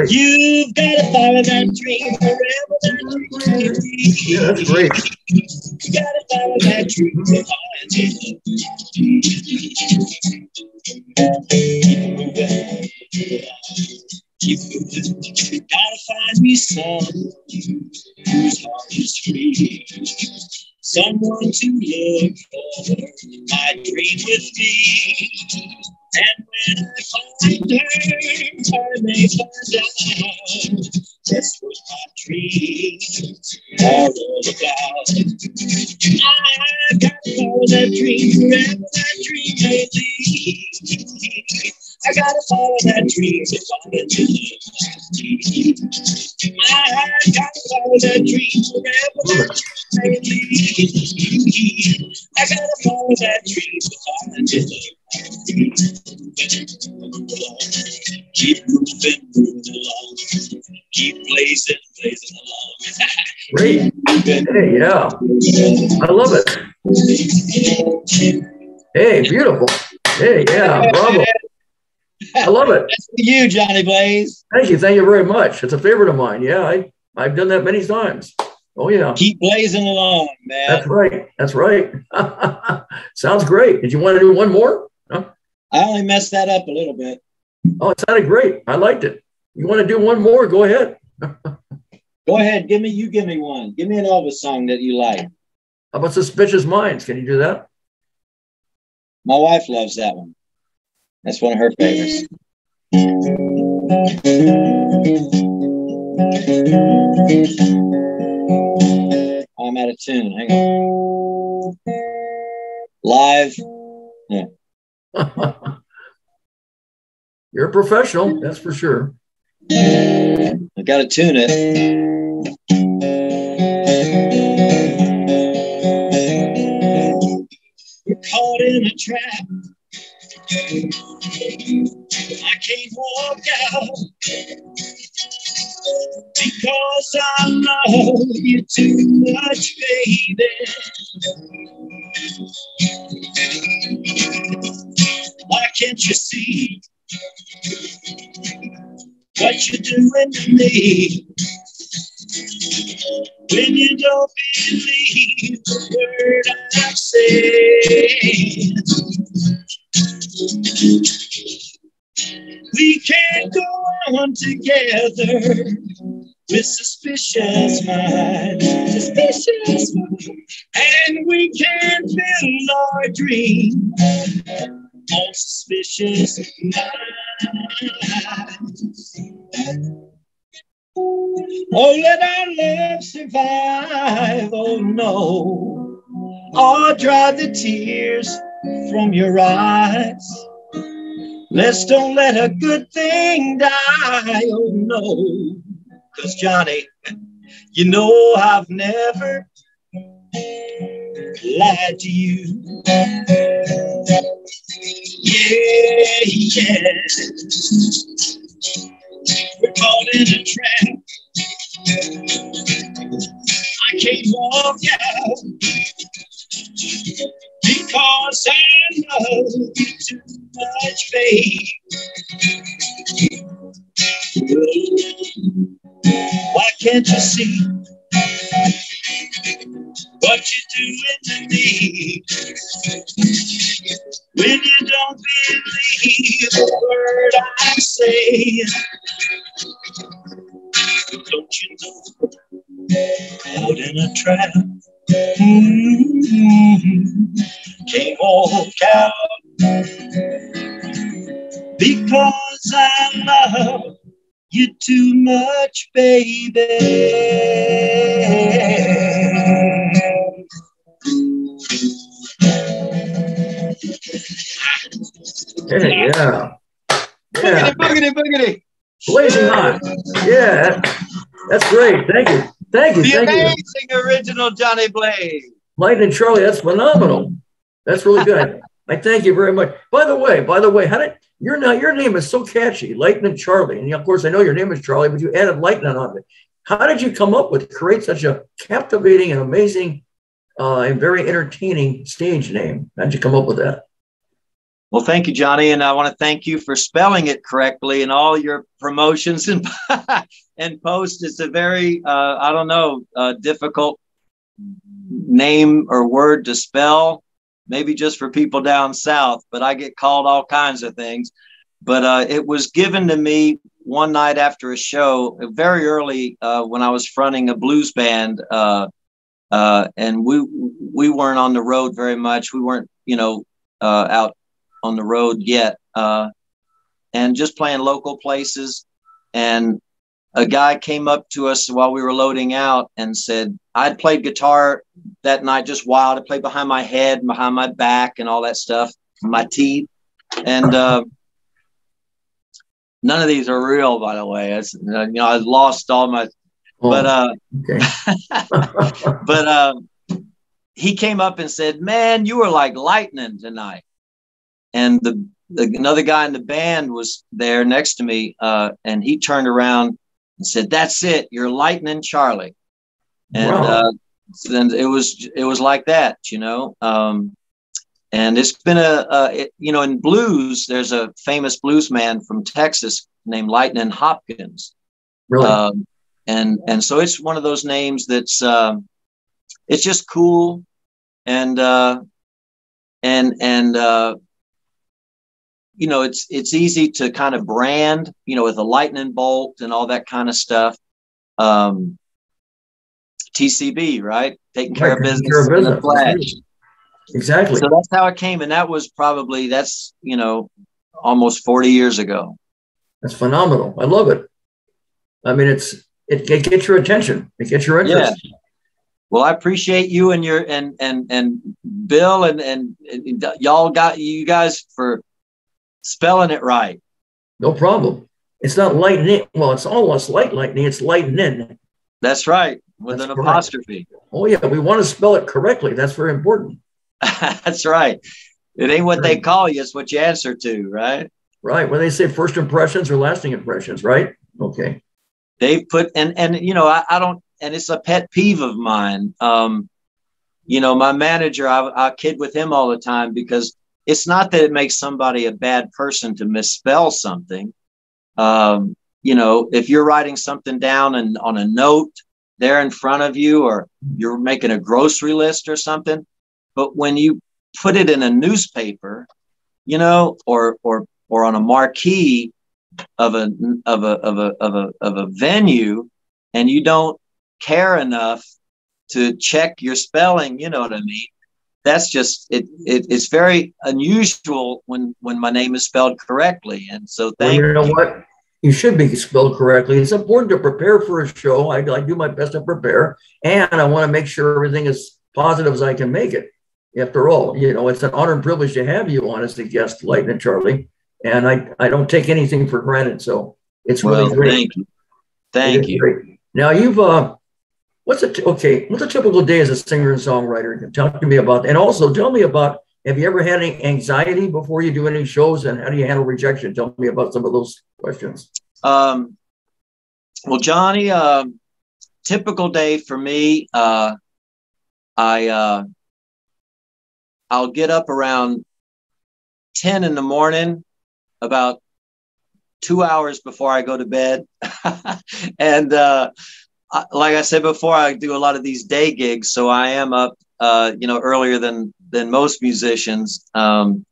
You've got to follow that dream wherever that dream may be. Yeah, that's great. You got to follow that dream to find Keep moving. You gotta find me some whose heart is free. someone to look for my dream with me. And when I find her, I may find out just what my dreams are all about. I've got to follow that dream wherever that dream may lead. I gotta follow that dream if I get to live. I gotta follow that dream wherever that dream may lead. I gotta follow that dream if I get to live. Keep moving along. Keep blazing along. Great. Hey, yeah. I love it. Hey, beautiful. Hey, yeah, bravo. I love it. That's for you, Johnny Blaze. Thank you very much. It's a favorite of mine. Yeah, I've done that many times. Oh yeah. Keep blazing along, man. That's right. That's right. Sounds great. Did you want to do one more? Huh? I only messed that up a little bit. Oh, it sounded great. I liked it. You want to do one more? Go ahead. Go ahead. Give me one. Give me an Elvis song that you like. How about Suspicious Minds? Can you do that? My wife loves that one. That's one of her favorites. I'm out of tune. Hang on. Live. Yeah. You're a professional, that's for sure. I got to tune it. We're caught in a trap. I can't walk out because I love you too much, baby. Why can't you see what you're doing to me? When you don't believe the word I say, we can't go on together with suspicious minds, and we can't build our dream on suspicious minds. Oh, let our love survive, oh no. Oh, dry the tears from your eyes. Let's don't let a good thing die, oh no. 'Cause Johnny, you know I've never lied to you. Yeah, yeah. We're caught in a trap. I can't walk out because I love you too much, babe. Why can't you see what you're doing to me? When you don't believe a word I say, don't you know, caught in a trap. Can't walk out because I love you too much, baby. Hey, yeah. Boogity, boogity, boogity. Blazing hot. Yeah, that's great. Thank you. Thank you. The Thank you. amazing original Johnny Blaze. Lightning Charlie, that's phenomenal. That's really good. I thank you very much. By the way, how did your name is so catchy, Lightning Charlie, and of course I know your name is Charlie, but you added Lightning on it. How did you come up with create such a captivating and amazing and very entertaining stage name? How did you come up with that? Well, thank you, Johnny, and I want to thank you for spelling it correctly in all your promotions and and posts. It's a very difficult name or word to spell. Maybe just for people down south, but I get called all kinds of things. But it was given to me one night after a show, very early when I was fronting a blues band And we weren't on the road very much. We weren't, out on the road yet, and just playing local places. And a guy came up to us while we were loading out and said, I'd played guitar that night just wild. I played behind my head, behind my back, and all that stuff, my teeth. And none of these are real, by the way. I lost all my, okay. But he came up and said, man, you were like lightning tonight. And another guy in the band was there next to me, and he turned around and said, that's it, you're lightning Charlie. And wow. Then it was like that, and it's been in blues, there's a famous blues man from Texas named Lightnin Hopkins. Really? And so it's one of those names that's it's just cool, and it's easy to kind of brand, with a lightning bolt and all that kind of stuff. TCB, right? Taking care of business in a flash. Exactly. So that's how it came. And that was that's almost 40 years ago. That's phenomenal. I love it. I mean, it gets your attention. It gets your interest. Yeah. Well, I appreciate you and your and Bill and y'all got you guys for spelling it right. No problem. It's not lightning. Well, it's almost like lightning. It's lightning. That's right. With an apostrophe. Oh yeah, we want to spell it correctly. That's very important. That's right. It ain't what they call you, it's what you answer to, right? Right. When they say first impressions or lasting impressions, right? Okay. They've put I don't, and it's a pet peeve of mine. My manager, I kid with him all the time, because it's not that it makes somebody a bad person to misspell something. If you're writing something down and on a note there in front of you, or you're making a grocery list or something, but when you put it in a newspaper, or on a marquee of a venue, and you don't care enough to check your spelling, you know what I mean? That's just it's very unusual when my name is spelled correctly. And so you know what? You should be spelled correctly. It's important to prepare for a show. I do my best to prepare, and I want to make sure everything is positive as I can make it. After all, it's an honor and privilege to have you on as a guest, Lightnin Charlie, and I don't take anything for granted. So it's really great. Thank you. Great. Now what's a typical day as a singer and songwriter? Talk to me about that. And also tell me about, have you ever had any anxiety before you do any shows, and how do you handle rejection? Tell me about some of those questions. Well, Johnny, typical day for me, I'll get up around 10 in the morning, about 2 hours before I go to bed. And like I said before, I do a lot of these day gigs, so I am up earlier than most musicians. I'll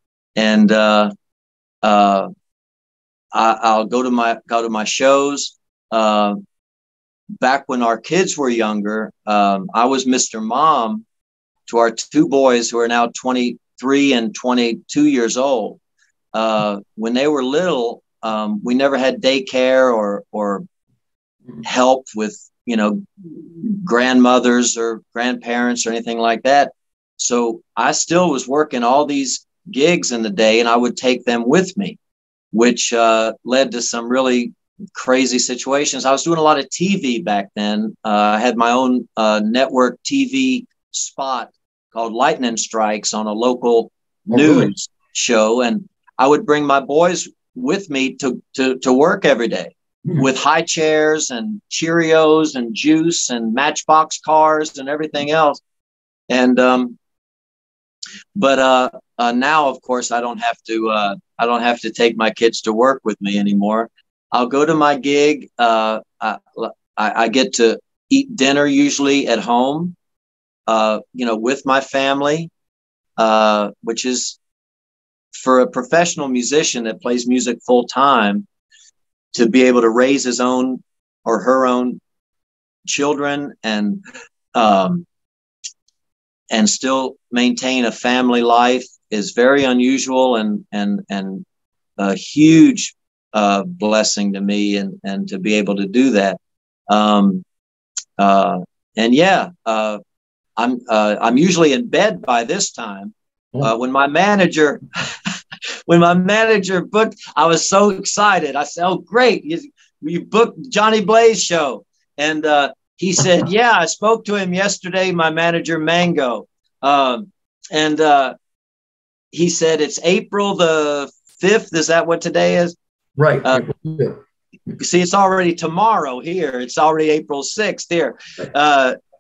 go to my shows. Back when our kids were younger, I was Mr. Mom to our two boys, who are now 23 and 22 years old. When they were little, we never had daycare or help with, grandmothers or grandparents or anything like that. So I still was working all these gigs in the day, and I would take them with me, which led to some really crazy situations. I was doing a lot of TV back then. I had my own network TV spot called Lightning Strikes on a local news show. And I would bring my boys with me to work every day with high chairs and Cheerios and juice and Matchbox cars and everything else. And now, of course, I don't have to take my kids to work with me anymore. I'll go to my gig. I get to eat dinner usually at home, with my family, which is, for a professional musician that plays music full time, to be able to raise his own or her own children and and still maintain a family life is very unusual and a huge blessing to me, and to be able to do that. And yeah, I'm usually in bed by this time. When my manager booked, I was so excited. I said, "Oh, great! You booked Johnny Blaze show." And he said, "Yeah, I spoke to him yesterday, my manager Mango." And he said, "It's April the 5th. Is that what today is?" Right. See, it's already tomorrow here. It's already April 6th here,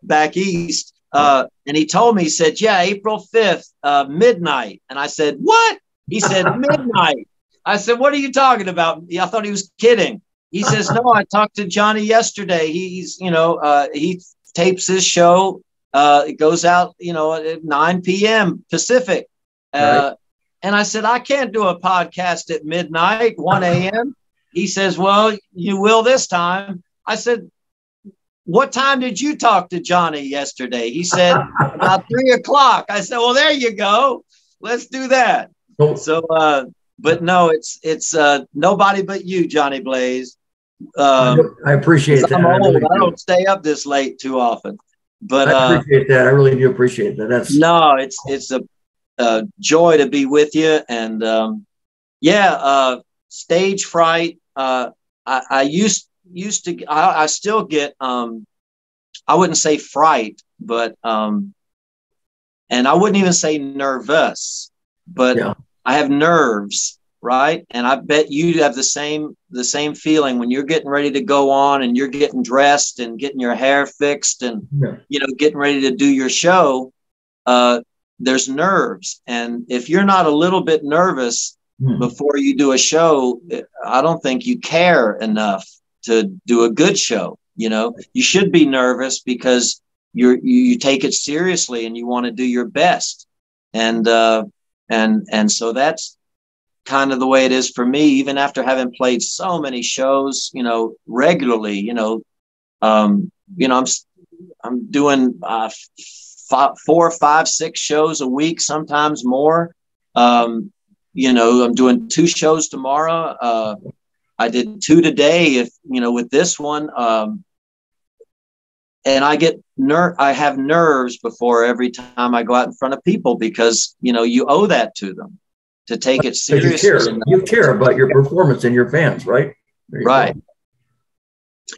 back east. And he told me, he said, "Yeah, April 5th, midnight." And I said, "What?" He said, "Midnight." I said, "What are you talking about?" I thought he was kidding. He says, "No, I talked to Johnny yesterday. He's, he tapes his show. It goes out, at 9 p.m. Pacific." Right. And I said, "I can't do a podcast at midnight, 1 a.m. He says, "Well, you will this time." I said, "What time did you talk to Johnny yesterday?" He said, "About 3 o'clock. I said, "Well, there you go. Let's do that." So, but no, it's nobody but you, Johnny Blaze. I appreciate that. I'm old. Really I don't stay up this late too often. But I appreciate that. I really do appreciate that. It's a joy to be with you. And stage fright. I used to. I still get. I wouldn't say fright, but and I wouldn't even say nervous, but yeah. I have nerves, right? And I bet you have the same feeling when you're getting ready to go on and you're getting dressed and getting your hair fixed and getting ready to do your show. There's nerves, and if you're not a little bit nervous before you do a show, I don't think you care enough to do a good show. You should be nervous because you take it seriously and you want to do your best. And so that's kind of the way it is for me, even after having played so many shows, regularly, I'm doing 4, 5, 6 shows a week, sometimes more. I'm doing 2 shows tomorrow. I did 2 today, with this one. And I have nerves before every time I go out in front of people because, you owe that to them to take it seriously. You care about your performance and your fans, right? Right.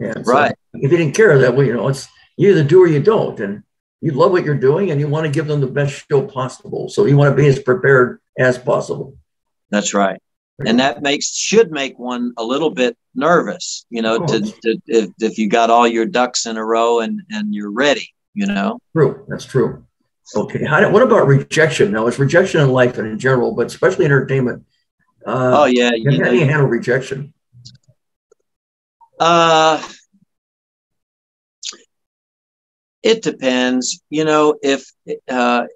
Yeah, so right. If you didn't care that way, it's you either do or you don't. And you love what you're doing and you want to give them the best show possible. So you want to be as prepared as possible. That's right. And that should make one a little bit nervous, if you got all your ducks in a row and you're ready, True. That's true. Okay. What about rejection? Now, it's rejection in life and in general, but especially entertainment. How do you handle rejection? It depends. If a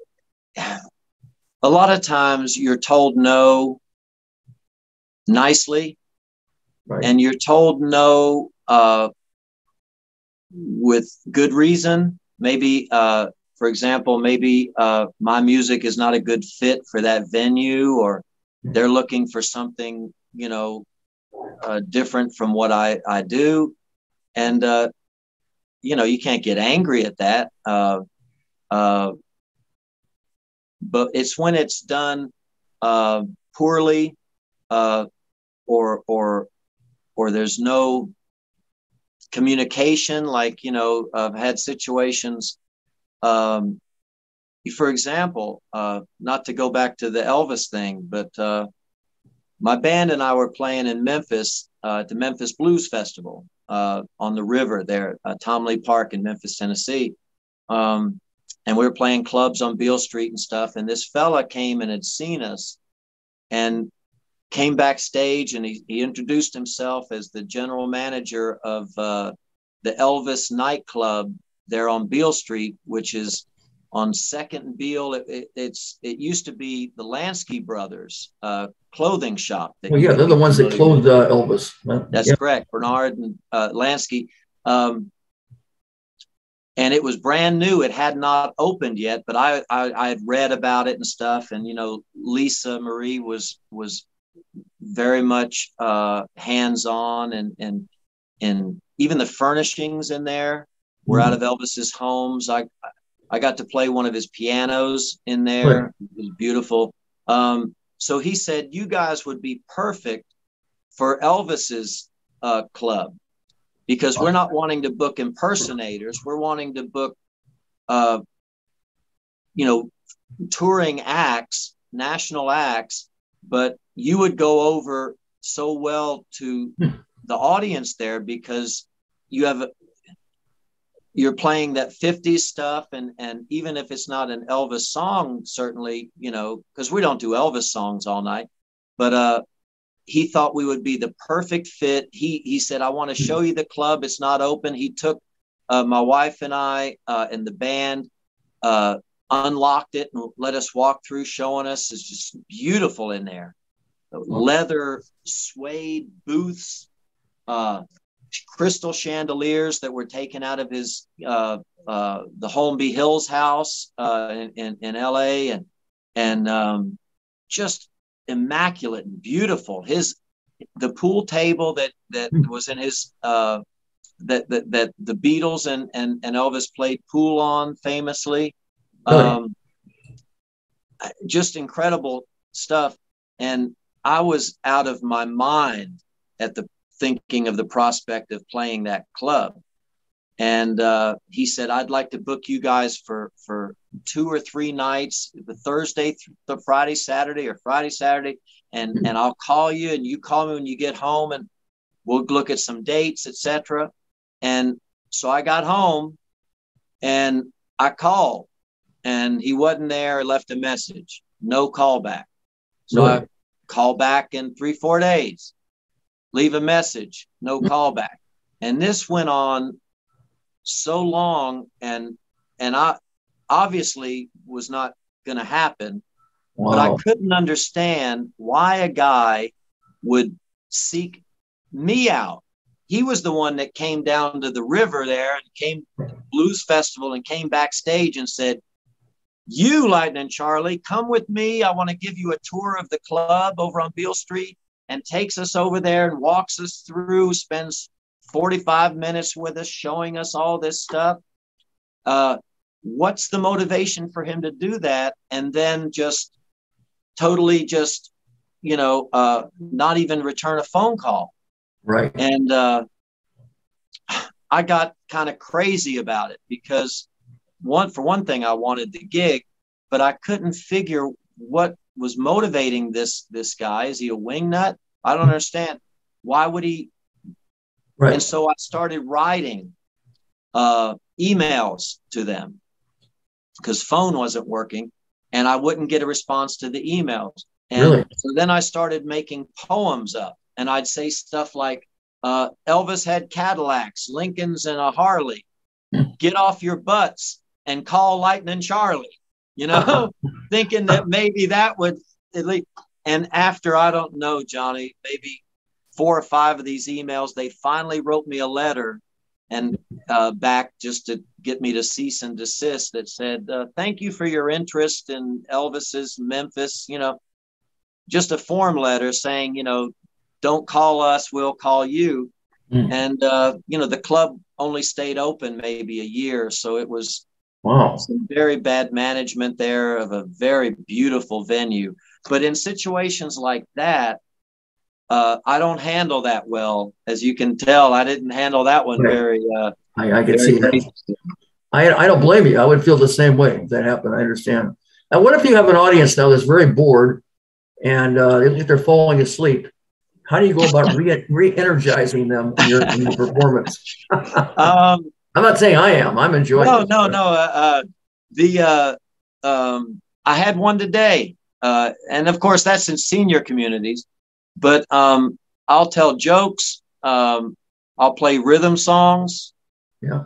lot of times you're told no nicely, right, and you're told no with good reason. Maybe, for example, my music is not a good fit for that venue, or they're looking for something, different from what I do. And, you can't get angry at that. But it's when it's done poorly, or there's no communication. Like, I've had situations, for example, not to go back to the Elvis thing, but my band and I were playing in Memphis at the Memphis Blues Festival on the river there, Tom Lee Park in Memphis, Tennessee. And we were playing clubs on Beale Street and stuff. And this fella came and had seen us and came backstage, and he introduced himself as the general manager of the Elvis nightclub there on Beale Street, which is on 2nd and Beale. It used to be the Lansky Brothers clothing shop. They're the ones that clothed Elvis. That's correct, Bernard and Lansky. and it was brand new. It had not opened yet, but I had read about it and stuff. And, you know, Lisa Marie was very much hands-on, and even the furnishings in there were out of Elvis's homes. I got to play one of his pianos in there. Right. It was beautiful. So he said, you guys would be perfect for Elvis's club, because we're not wanting to book impersonators. We're wanting to book, you know, touring acts, national acts, but you would go over so well to the audience there, because you're playing that 50s stuff. And even if it's not an Elvis song, certainly, you know, because we don't do Elvis songs all night, but he thought we would be the perfect fit. He said, I want to show you the club. It's not open. He took my wife and I and the band, unlocked it and let us walk through, showing us. It's just beautiful in there. Leather suede booths, crystal chandeliers that were taken out of his the Holmby Hills house in LA, and just immaculate and beautiful. The pool table that was in his that the Beatles and Elvis played pool on famously. Just incredible stuff. And I was out of my mind at the thinking of the prospect of playing that club. And he said, I'd like to book you guys for 2 or 3 nights, the Thursday, the Friday, Saturday, or Friday, Saturday. And I'll call you, and you call me when you get home, and we'll look at some dates, etc. And so I got home and I called, and he wasn't there. I left a message, no call back. So I call back in 3-4 days, leave a message, no call back. And this went on so long, and I obviously was not going to happen. Wow. But I couldn't understand why a guy would seek me out. He was the one that came down to the river there and came to the Blues Festival and came backstage and said, you, Lightnin' Charlie, come with me. I want to give you a tour of the club over on Beale Street, and takes us over there and walks us through, spends 45 minutes with us, showing us all this stuff. What's the motivation for him to do that? And then just totally just, you know, not even return a phone call. Right. And I got kind of crazy about it, because for one thing, I wanted the gig, but I couldn't figure what was motivating this guy. Is he a wingnut? I don't understand. Why would he? Right. And so I started writing emails to them, because phone wasn't working, and I wouldn't get a response to the emails. And really? So then I started making poems up, and I'd say stuff like, Elvis had Cadillacs, Lincolns, and a Harley. Get off your butts and call Lightnin' Charlie, you know, thinking that maybe that would at least. And after, I don't know, Johnny, maybe 4 or 5 of these emails, they finally wrote me a letter and back just to get me to cease and desist, that said, thank you for your interest in Elvis's Memphis, you know, just a form letter saying, you know, don't call us, we'll call you. And, you know, the club only stayed open maybe a year. So it was some very bad management there of a very beautiful venue. But in situations like that, I don't handle that well. As you can tell, I didn't handle that one very. I can see that. I don't blame you. I would feel the same way if that happened. I understand. Now, what if you have an audience now that's very bored, and if they're falling asleep? How do you go about re-energizing them in your performance? I'm not saying I am. I'm enjoying it. No. I had one today. And of course, that's in senior communities. But I'll tell jokes. I'll play rhythm songs. Yeah.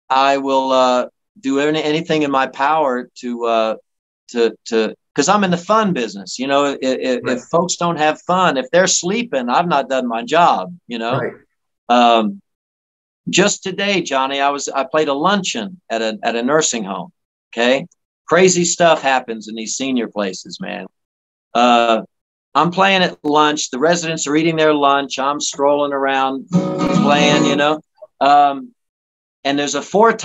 I will do anything in my power to because I'm in the fun business. You know, if folks don't have fun, if they're sleeping, I've not done my job. You know. Right. Just today, Johnny, I played a luncheon at a nursing home. Okay. Crazy stuff happens in these senior places, man. I'm playing at lunch. The residents are eating their lunch. I'm strolling around playing, you know. And there's a four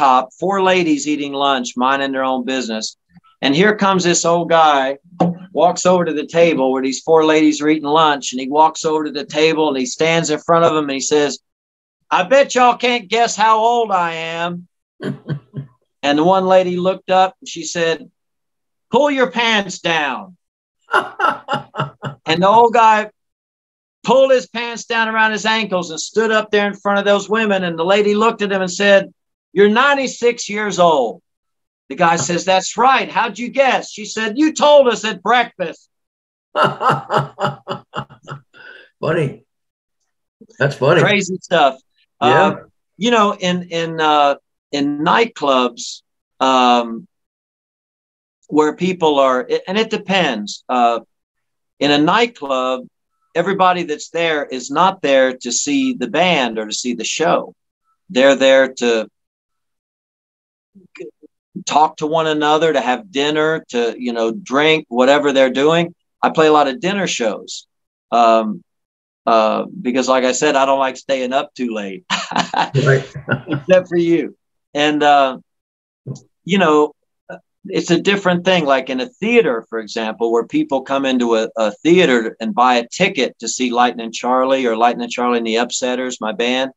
ladies eating lunch, minding their own business. And here comes this old guy, walks over to the table where these four ladies are eating lunch. And he walks over to the table and he stands in front of them and he says, "I bet y'all can't guess how old I am." And the one lady looked up and she said, "Pull your pants down." And the old guy pulled his pants down around his ankles and stood up there in front of those women. And the lady looked at him and said, "You're 96 years old." The guy says, "That's right. How'd you guess?" She said, "You told us at breakfast." Funny. That's funny. Crazy stuff. Yeah. You know, in nightclubs, where people are, and it depends. In a nightclub, everybody that's there is not there to see the band or to see the show. They're there to talk to one another, to have dinner, to, you know, drink, whatever they're doing. I play a lot of dinner shows because, like I said, I don't like staying up too late, except for you. And, you know, it's a different thing. Like in a theater, for example, where people come into a theater and buy a ticket to see Lightnin' Charlie or Lightnin' Charlie and the Upsetters, my band,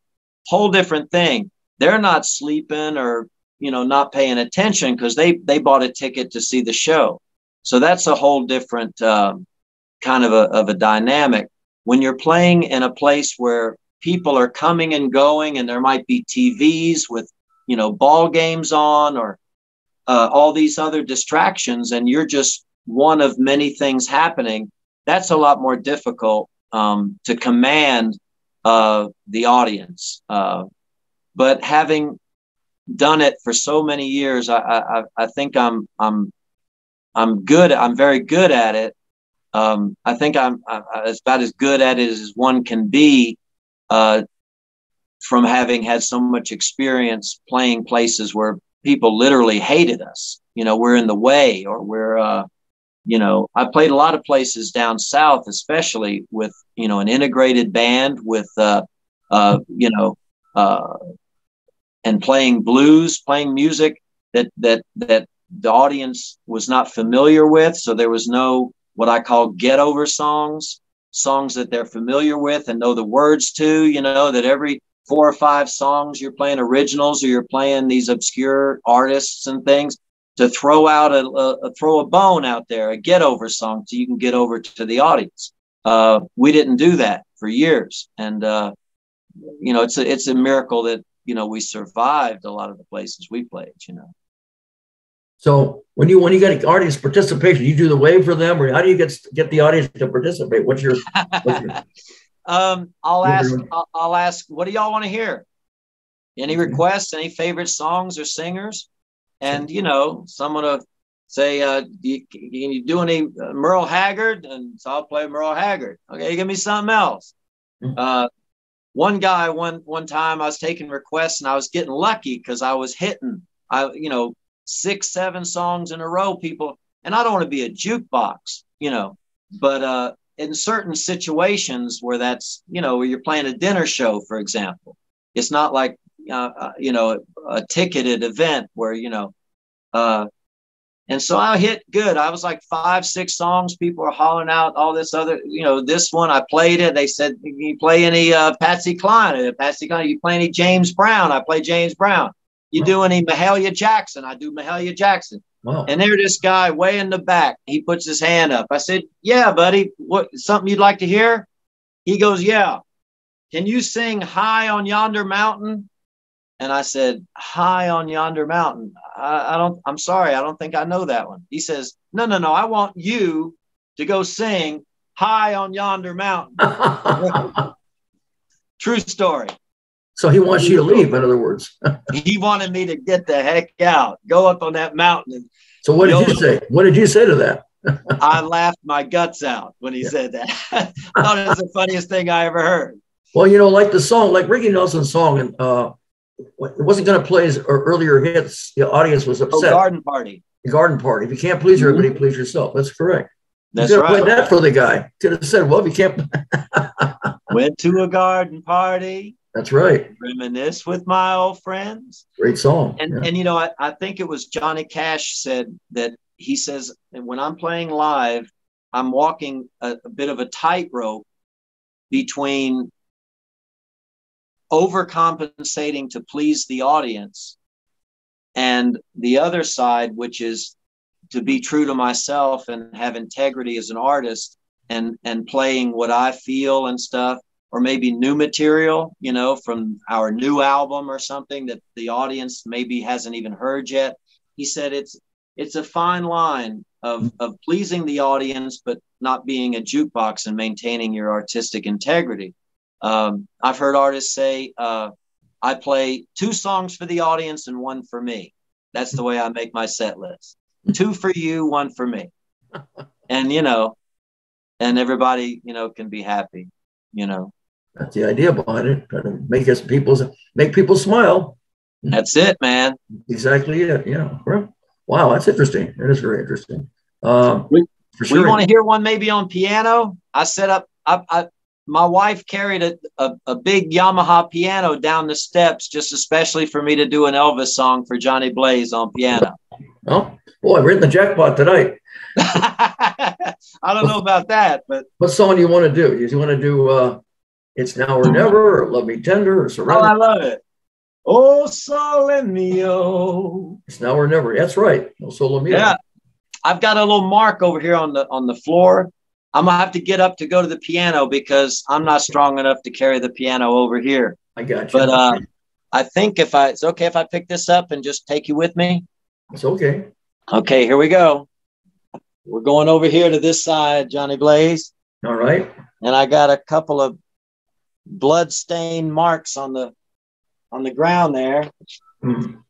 whole different thing. They're not sleeping or, you know, not paying attention because they bought a ticket to see the show. So that's a whole different kind of a dynamic. When you're playing in a place where people are coming and going and there might be TVs with, you know, ball games on or all these other distractions, and you're just one of many things happening, that's a lot more difficult to command the audience. But having done it for so many years, I think I'm good. I'm very good at it. I think I'm about as good at it as one can be from having had so much experience playing places where people literally hated us. You know, we're in the way, or we're, you know, I played a lot of places down south, especially with, you know, an integrated band with, you know, and playing blues, playing music that the audience was not familiar with. So there was no, what I call get over songs that they're familiar with and know the words to, you know, that every 4 or 5 songs you're playing originals or you're playing these obscure artists and things, to throw out throw a bone out there, a get over song so you can get over to the audience. We didn't do that for years. And, you know, it's a miracle that, you know, we survived a lot of the places we played, you know. So when you get audience participation, you do the wave for them, or how do you get the audience to participate? What's your I'll ask, what do y'all want to hear? Any requests, any favorite songs or singers? And, you know, someone will say, can you do any Merle Haggard? And so I'll play Merle Haggard. Okay, give me something else. One guy, one time I was taking requests and I was getting lucky because I was hitting, you know, 6, 7 songs in a row, people. And I don't want to be a jukebox, you know, but in certain situations where that's, you know, where you're playing a dinner show, for example, it's not like, you know, a ticketed event where, you know, and so I hit good. I was like 5, 6 songs. People are hollering out all this other, you know, this one, I played it. They said, you play any Patsy Cline? Patsy Cline, you play any James Brown? I play James Brown. You do any Mahalia Jackson? I do Mahalia Jackson. Wow. And there's this guy way in the back. He puts his hand up. I said, yeah, buddy, what, something you'd like to hear? He goes, yeah. Can you sing High on Yonder Mountain? And I said, High on Yonder Mountain. I'm sorry. I don't think I know that one. He says, no. I want you to go sing High on Yonder Mountain. True story. So he wants you to leave, in other words. He wanted me to get the heck out, go up on that mountain. So what did you say? What did you say to that? I laughed my guts out when he said that. I thought it was the funniest thing I ever heard. Well, you know, like the song, like Ricky Nelson's song, and it wasn't going to play his earlier hits. The audience was upset. Garden Party. The Garden Party. If you can't please everybody, please yourself. That's correct. That's you right. Played that for the guy. Could have said, well, if you can't. Went to a garden party. That's right. Reminisce with my old friends. Great song. And you know, I think it was Johnny Cash said that he says, when I'm playing live, I'm walking a bit of a tightrope between overcompensating to please the audience and the other side, which is to be true to myself and have integrity as an artist and playing what I feel and stuff, or maybe new material, you know, from our new album or something that the audience maybe hasn't even heard yet. He said it's a fine line of pleasing the audience, but not being a jukebox and maintaining your artistic integrity. I've heard artists say, I play 2 songs for the audience and 1 for me. That's the way I make my set list. 2 for you, 1 for me. And, you know, and everybody, you know, can be happy, you know. That's the idea behind it. Try to make people smile. That's it, man. Exactly it. Yeah. Wow, that's interesting. That is very interesting. For sure. You want to hear one maybe on piano? I set up. My wife carried a big Yamaha piano down the steps, just especially for me to do an Elvis song for Johnny Blaze on piano. Oh, boy, we're in the jackpot tonight. I don't know about that, but what song do you want to do? Do you want to do It's Now or Never, or Love Me Tender, or Surrender? Oh, I love it. Oh, sole mio. It's Now or Never. That's right. Oh, sole mio. Yeah, I've got a little mark over here on the floor. I'm gonna have to get up to go to the piano because I'm not strong enough to carry the piano over here. I got you. But I think it's okay if I pick this up and just take you with me. It's okay. Okay, here we go. We're going over here to this side, Johnny Blaze. All right. And I got a couple of blood-stained marks on the ground there. Mm.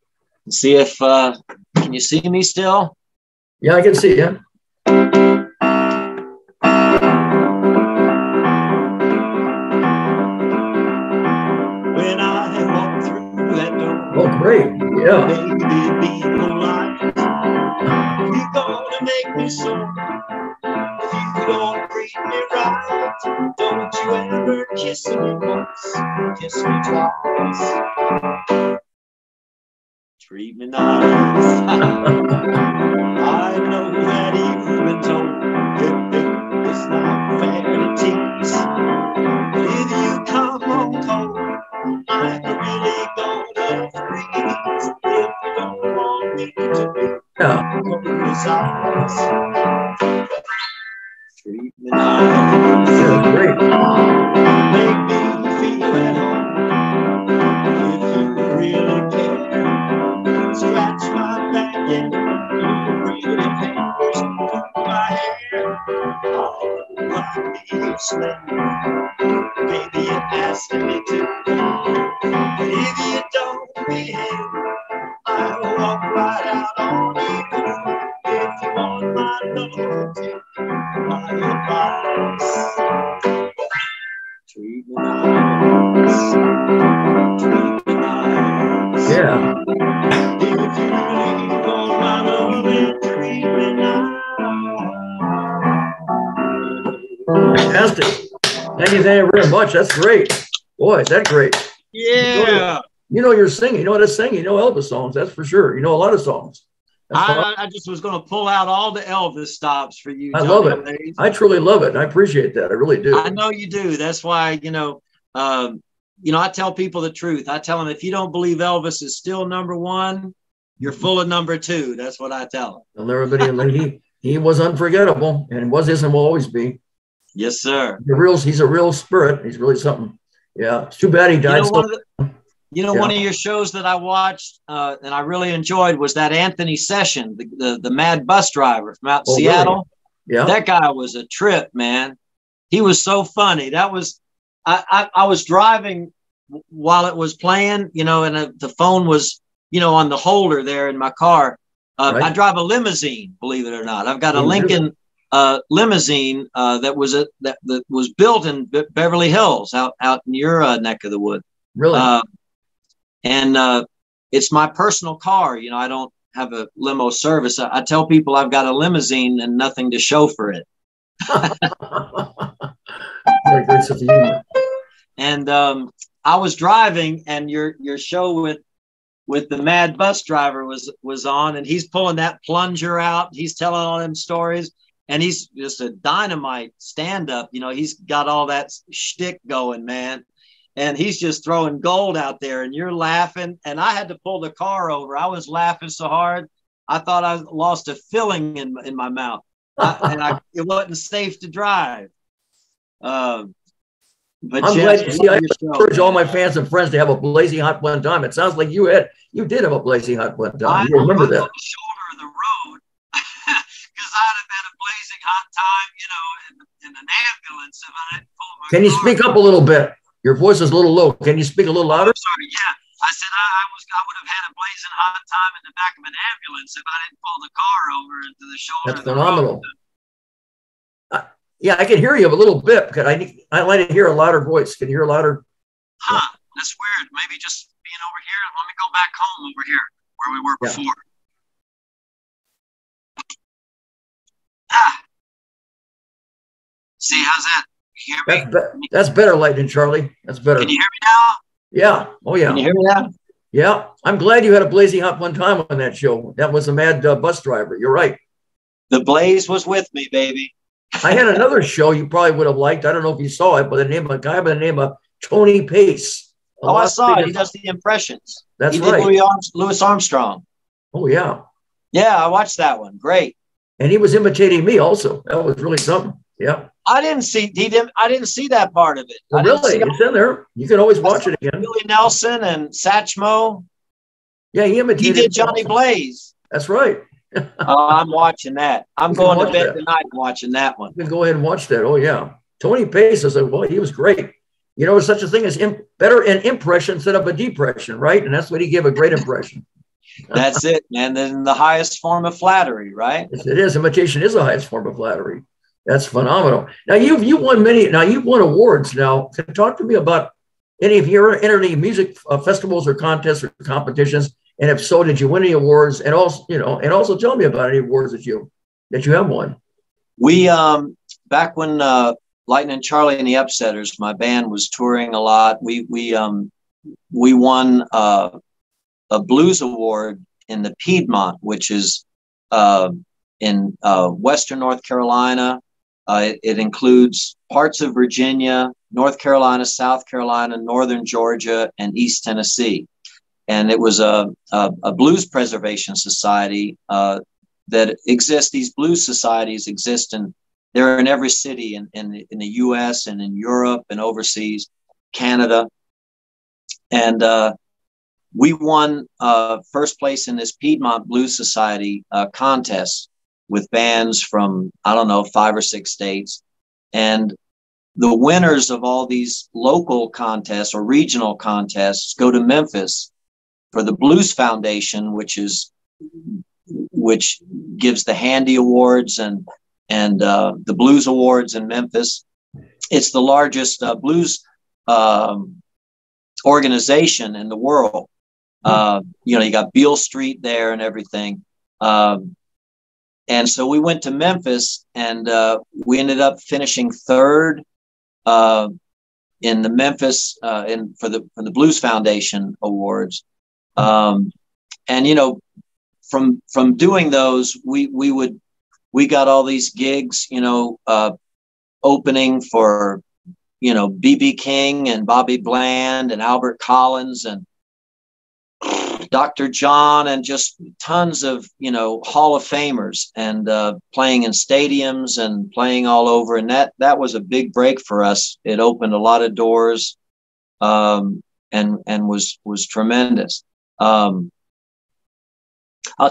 See if can you see me still? Yeah, I can see you. When I walk through that door, oh, great. Yeah. Baby, be polite. You're gonna make me so. If you don't treat me right, don't you ever kiss me once, kiss me twice. Treat me nice. I know that you've been told it's not fair to tease, but if you come home cold, I'm really gonna freeze. If you don't want me to be, close eyes. Treat me nice. Yeah, great. Make me feel at home. If you really care, scratch my back and you really cares. My hair, all like me slim. Baby, you're asking me to. But if you don't behave, I'll walk right out on you. If you want my loyalty, my advice. Treat me nice. Treat me nice. Yeah. If you really want my love, treat me nice. Fantastic. Thank you very much. That's great. Boy, is that great. Yeah. You know you're singing. You know how to sing. You know Elvis songs. That's for sure. You know a lot of songs. I just was going to pull out all the Elvis stops for you. I love it. I truly love it. I appreciate that. I really do. I know you do. That's why, I tell people the truth. I tell them, if you don't believe Elvis is still number 1, you're full of number 2. That's what I tell them. And everybody, he was unforgettable and is and will always be. Yes, sir. He's a real spirit. He's really something. Yeah. It's too bad he died. One of your shows that I watched and I really enjoyed was that Anthony Session, the mad bus driver from out in Seattle. Really? Yeah. That guy was a trip, man. He was so funny. That was, I was driving while it was playing, and the phone was, on the holder there in my car. Right. I drive a limousine, believe it or not. I've got a Lincoln limousine that was built in Beverly Hills out in your neck of the wood. Really? And it's my personal car. You know, I don't have a limo service. I tell people I've got a limousine and nothing to show for it. Very good sense of humor. And I was driving, and your show with the mad bus driver was on, and he's pulling that plunger out. He's telling all them stories, and he's just a dynamite stand-up. You know, he's got all that shtick going, man. And he's just throwing gold out there, and you're laughing. And I had to pull the car over. I was laughing so hard, I thought I lost a filling in my mouth. It wasn't safe to drive. But I'm glad to see. I encourage all my fans and friends to have a blazing hot fun time. It sounds like you did have a blazing hot fun time. You remember that? On the shoulder of the road, because I'd have had a blazing hot time, you know, in an ambulance if I didn't pull my Can you speak up a little bit? Your voice is a little low. Can you speak a little louder? Sorry, yeah. I said I would have had a blazing hot time in the back of an ambulance if I didn't pull the car over into the shoulder. That's phenomenal. Yeah, I can hear you a little bit because I like to hear a louder voice. Can you hear a louder? Huh, that's weird. Maybe just being over here. Let me go back home over here where we were before. See, how's that? You hear me? That's better, Lightning Charlie. That's better. Can you hear me now? Yeah. Oh, yeah. Can you hear me now? Yeah. I'm glad you had a blazing hot fun time on that show. That was a mad bus driver. You're right. The blaze was with me, baby. I had another show you probably would have liked. I don't know if you saw it, but a guy by the name of Tony Pace. I saw it. He does the impressions. That's right. He did Louis Armstrong. Oh, yeah. Yeah, I watched that one. Great. And he was imitating me also. That was really something. Yeah. I didn't see that part of it. Oh, really? It's in there. You can always watch it again. Billy Nelson and Satchmo. Yeah, he imitated. He did Johnny Blaze. That's right. I'm watching that. I'm going to bed tonight watching that one. You can go ahead and watch that. Oh, yeah. Tony Pace, I said, well, he was great. You know, there's such a thing as better an impression instead of a depression, right? And that's what he gave a great impression. That's it, man. Then the highest form of flattery, right? Yes, it is. Imitation is the highest form of flattery. That's phenomenal. Now you've won awards. Now, can you talk to me about any of your entered any music festivals or contests or competitions? And if so, did you win any awards? And also tell me about any awards that you have won. We back when LIGHTNIN Charlie and the Upsetters, my band, was touring a lot. We won a blues award in the Piedmont, which is in Western North Carolina. It includes parts of Virginia, North Carolina, South Carolina, Northern Georgia, and East Tennessee. And it was a blues preservation society that exists. These blues societies exist, and they're in every city in the U.S. and in Europe and overseas, Canada. And we won first place in this Piedmont Blues Society contest with bands from, 5 or 6 states. And the winners of all these local contests or regional contests go to Memphis for the Blues Foundation, which gives the Handy Awards and the Blues Awards in Memphis. It's the largest blues organization in the world. You got Beale Street there and everything. And so we went to Memphis, and we ended up finishing third in the Memphis for the Blues Foundation Awards. And from doing those, we got all these gigs, opening for B.B. King and Bobby Bland and Albert Collins and Dr. John, and just tons of, Hall of Famers, and playing in stadiums and playing all over. And that was a big break for us. It opened a lot of doors and was tremendous. I'll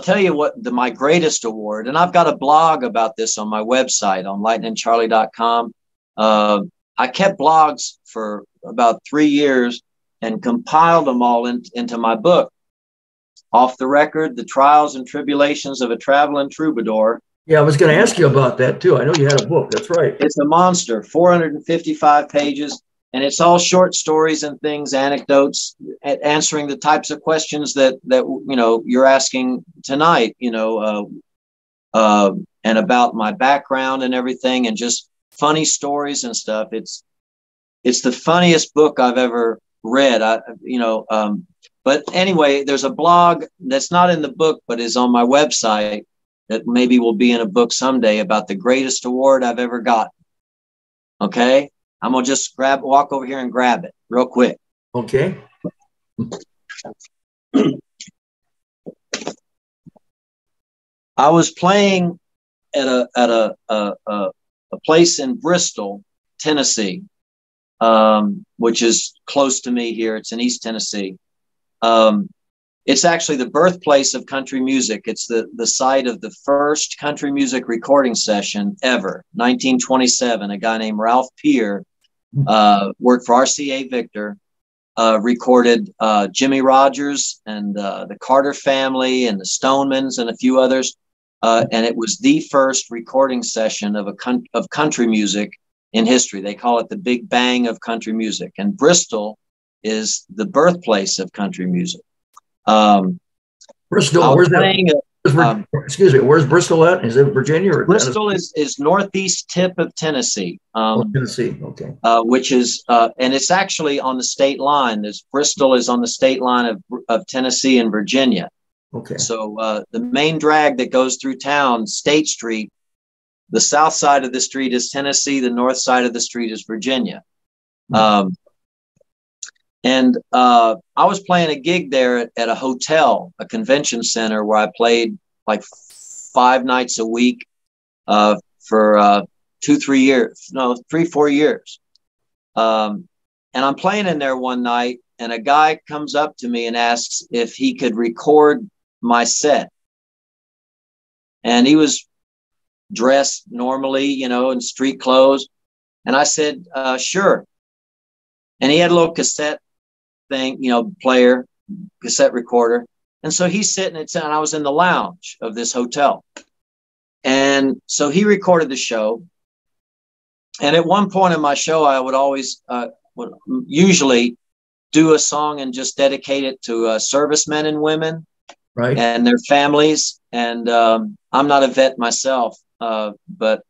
tell you what, my greatest award, and I've got a blog about this on my website on lightnincharlie.com. I kept blogs for about 3 years and compiled them all into my book, Off the Record, The Trials and Tribulations of a Traveling Troubadour. Yeah, I was going to ask you about that too. I know you had a book. That's right. It's a monster, 455 pages. and it's all short stories and things, anecdotes, answering the types of questions that you're asking tonight, and about my background and everything, and just funny stories and stuff. It's the funniest book I've ever read. But anyway, there's a blog that's not in the book, but is on my website that maybe will be in a book someday about the greatest award I've ever gotten. Okay. I'm going to just walk over here and grab it real quick. Okay. I was playing at a place in Bristol, Tennessee, which is close to me here. It's in East Tennessee. It's actually the birthplace of country music. It's the site of the first country music recording session ever, 1927. A guy named Ralph Peer worked for RCA Victor, recorded Jimmy Rogers and the Carter Family and the Stonemans and a few others. And it was the first recording session of country music in history. They call it the Big Bang of country music. And Bristol is the birthplace of country music. Bristol, excuse me, where's Bristol at? Is it Virginia or Bristol is northeast tip of Tennessee. Tennessee, okay. Which is and it's actually on the state line. Bristol is on the state line of Tennessee and Virginia. Okay. So the main drag that goes through town, State Street, the south side of the street is Tennessee, the north side of the street is Virginia. And I was playing a gig there at a hotel, a convention center, where I played like 5 nights a week for 3 years. And I'm playing in there one night, and a guy comes up to me and asks if he could record my set. And he was dressed normally, in street clothes. And I said, sure. And he had a little cassette thing, player, cassette recorder. And so he's sitting and I was in the lounge of this hotel. And so he recorded the show. And at one point in my show, I would always, would usually do a song and just dedicate it to servicemen and women, right, and their families. And I'm not a vet myself, but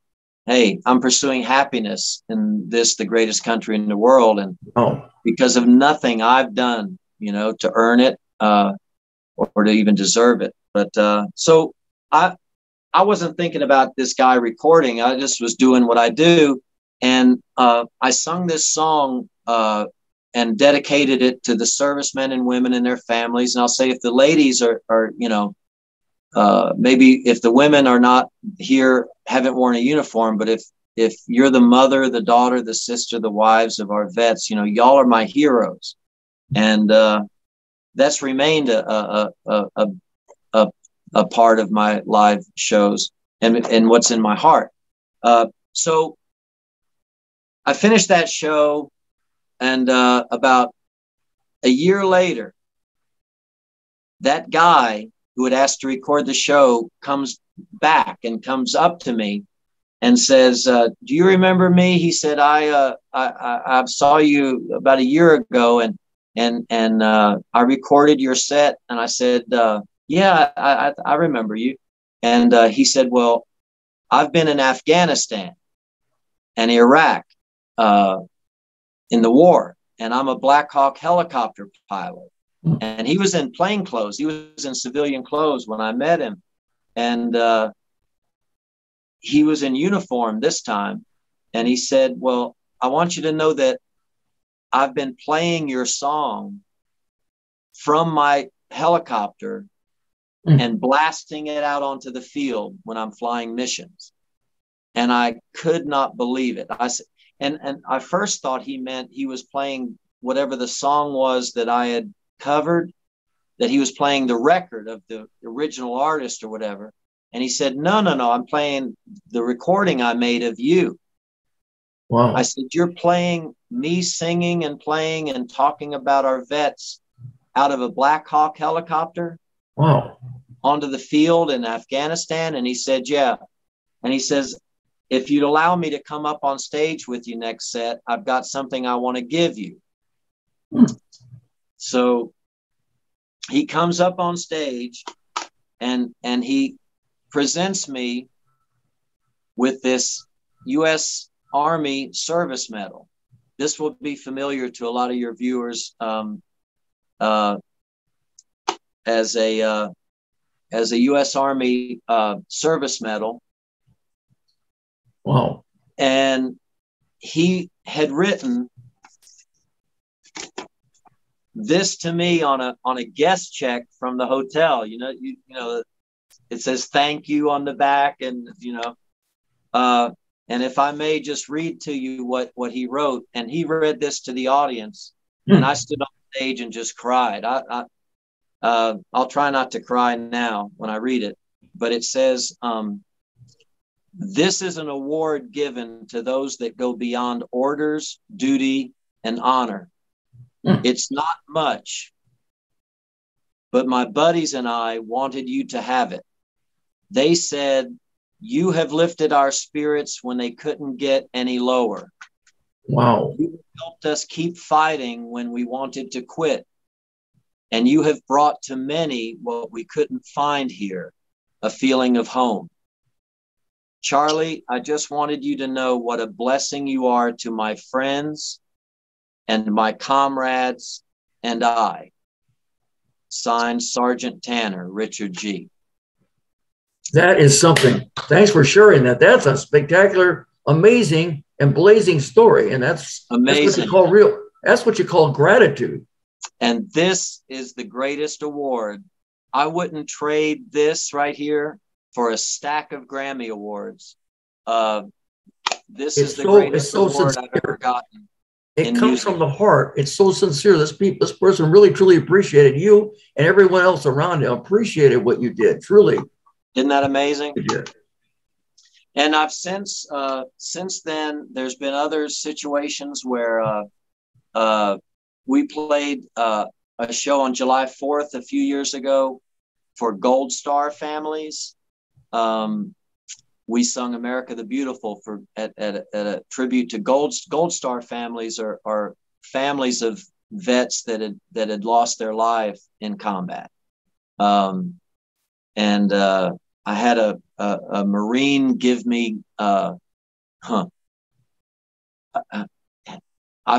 hey, I'm pursuing happiness in the greatest country in the world. And because of nothing I've done, to earn it or to even deserve it. But so I wasn't thinking about this guy recording. I just was doing what I do. And I sung this song and dedicated it to the servicemen and women and their families. And I'll say, if the ladies are maybe if the women are not here, haven't worn a uniform, but if you're the mother, the daughter, the sister, the wives of our vets, y'all are my heroes. And that's remained a part of my live shows and what's in my heart. So I finished that show, and about a year later, that guy who had asked to record the show comes back and comes up to me and says, do you remember me? He said, I saw you about a year ago and I recorded your set. And I said, yeah, I remember you. And he said, well, I've been in Afghanistan and Iraq in the war, and I'm a Black Hawk helicopter pilot. And he was in plain clothes. He was in civilian clothes when I met him. And he was in uniform this time. And he said, well, I want you to know that I've been playing your song from my helicopter and blasting it out onto the field when I'm flying missions. And I could not believe it. I said, and I first thought he meant he was playing whatever the song was that I had covered, that he was playing the record of the original artist or whatever. And he said, no, I'm playing the recording I made of you. Wow. I said, you're playing me singing and playing and talking about our vets out of a Black Hawk helicopter? Wow. Onto the field in Afghanistan? And he said, yeah. And he says, if you'd allow me to come up on stage with you next set, I've got something I want to give you. So he comes up on stage and he presents me with this U.S. Army service medal. This will be familiar to a lot of your viewers as a U.S. Army service medal. Wow. And he had written this to me on a guest check from the hotel. You know, it says thank you on the back, and and if I may just read to you what he wrote, and he read this to the audience, and I stood on stage and just cried. I'll try not to cry now when I read it, but it says, this is an award given to those that go beyond orders, duty, and honor. It's not much, but my buddies and I wanted you to have it. They said, you have lifted our spirits when they couldn't get any lower. Wow. You helped us keep fighting when we wanted to quit. And you have brought to many what we couldn't find here, a feeling of home. Charlie, I just wanted you to know what a blessing you are to my friends and my comrades and I. Signed, Sergeant Tanner, Richard G. That is something. Thanks for sharing that. That's a spectacular, amazing, and blazing story. And that's amazing. That's what you call real. That's what you call gratitude. And this is the greatest award. I wouldn't trade this right here for a stack of Grammy Awards. This is the greatest award I've ever gotten. It comes from the heart. It's so sincere. This person really, truly appreciated you, and everyone else around him appreciated what you did. Truly. Isn't that amazing? Yeah. And I've since then, there's been other situations where we played a show on July 4th a few years ago for Gold Star families. We sung America the Beautiful at a tribute to Gold Star families, are families of vets that had lost their life in combat. And I had a Marine give me, I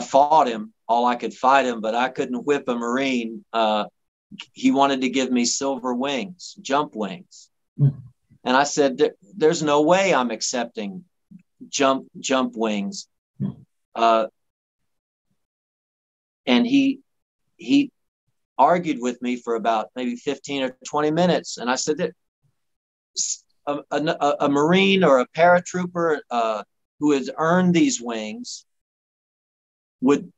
fought him all I could fight him, but I couldn't whip a Marine. He wanted to give me silver wings, jump wings. And I said, there's no way I'm accepting jump wings. And he argued with me for about maybe 15 or 20 minutes. And I said that a Marine or a paratrooper who has earned these wings would,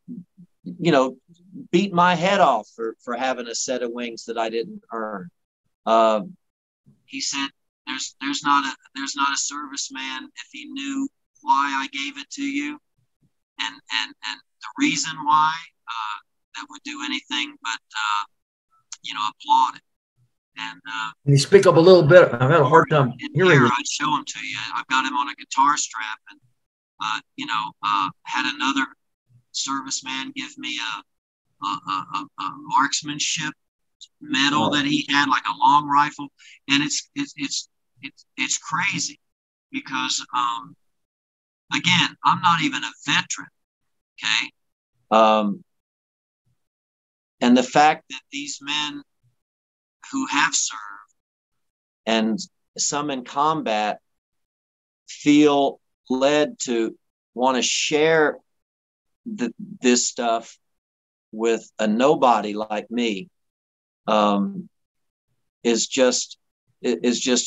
beat my head off for having a set of wings that I didn't earn. He said, there's not a serviceman if he knew why I gave it to you, and the reason why, that would do anything but applaud it. And can you speak up a little bit? I've had a hard time hearing you. I'd show him to you. I've got him on a guitar strap, and had another serviceman give me a marksmanship medal that he had, like a long rifle, and it's crazy because again, I'm not even a veteran, okay, and the fact that these men who have served and some in combat feel led to want to share this stuff with a nobody like me is just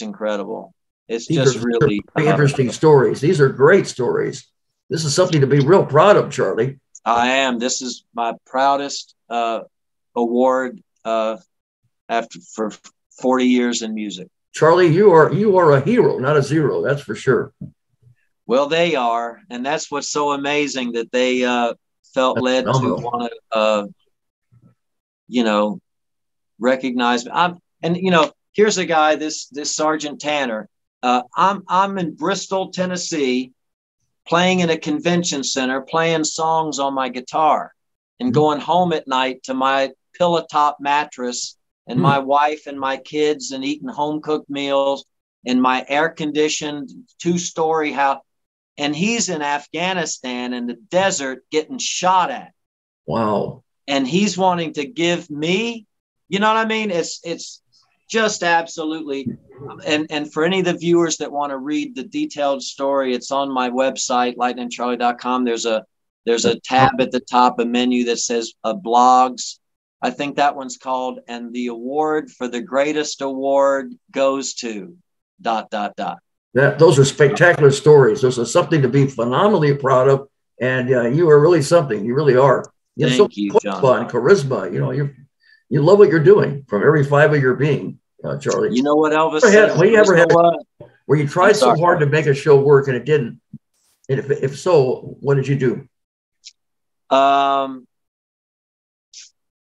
incredible. These are really interesting stories. These are great stories. This is something to be real proud of, Charlie. I am. This is my proudest award for 40 years in music. Charlie, you are a hero, not a zero. That's for sure. Well, they are, and that's what's so amazing, that they felt led to want to, recognize me. Here's a guy, this Sergeant Tanner. I'm in Bristol, Tennessee, playing in a convention center, playing songs on my guitar, and going home at night to my pillow top mattress and my wife and my kids, and eating home cooked meals in my air conditioned 2-story house. And he's in Afghanistan in the desert getting shot at. Wow. And he's wanting to give me, you know what I mean? It's just absolutely. And for any of the viewers that want to read the detailed story, it's on my website, lightningcharlie.com. There's a tab at the top, a menu that says blogs. I think that one's called, and the award for the greatest award goes to ... Those are spectacular stories. Those are something to be phenomenally proud of. And you are really something. You really are. You have Thank you, John. And charisma. You know, you love what you're doing from every fiber of your being, Charlie. You know what Elvis said? Where you tried so hard to make a show work and it didn't? And if so, what did you do?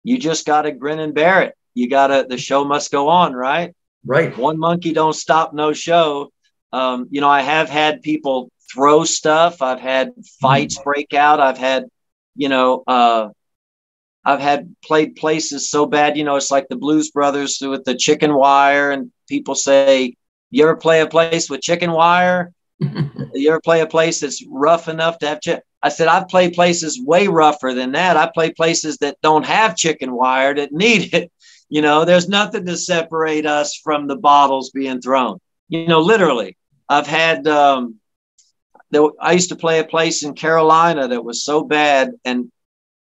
You just got to grin and bear it. The show must go on, right? Right. One monkey don't stop no show. You know, I have had people throw stuff. I've had fights break out. I've had, played places so bad, it's like the Blues Brothers with the chicken wire, and people say, you ever play a place with chicken wire? You ever play a place that's rough enough to have chicken? I said, I've played places way rougher than that. I play places that don't have chicken wire that need it. There's nothing to separate us from the bottles being thrown. Literally, I've had, I used to play a place in Carolina that was so bad. And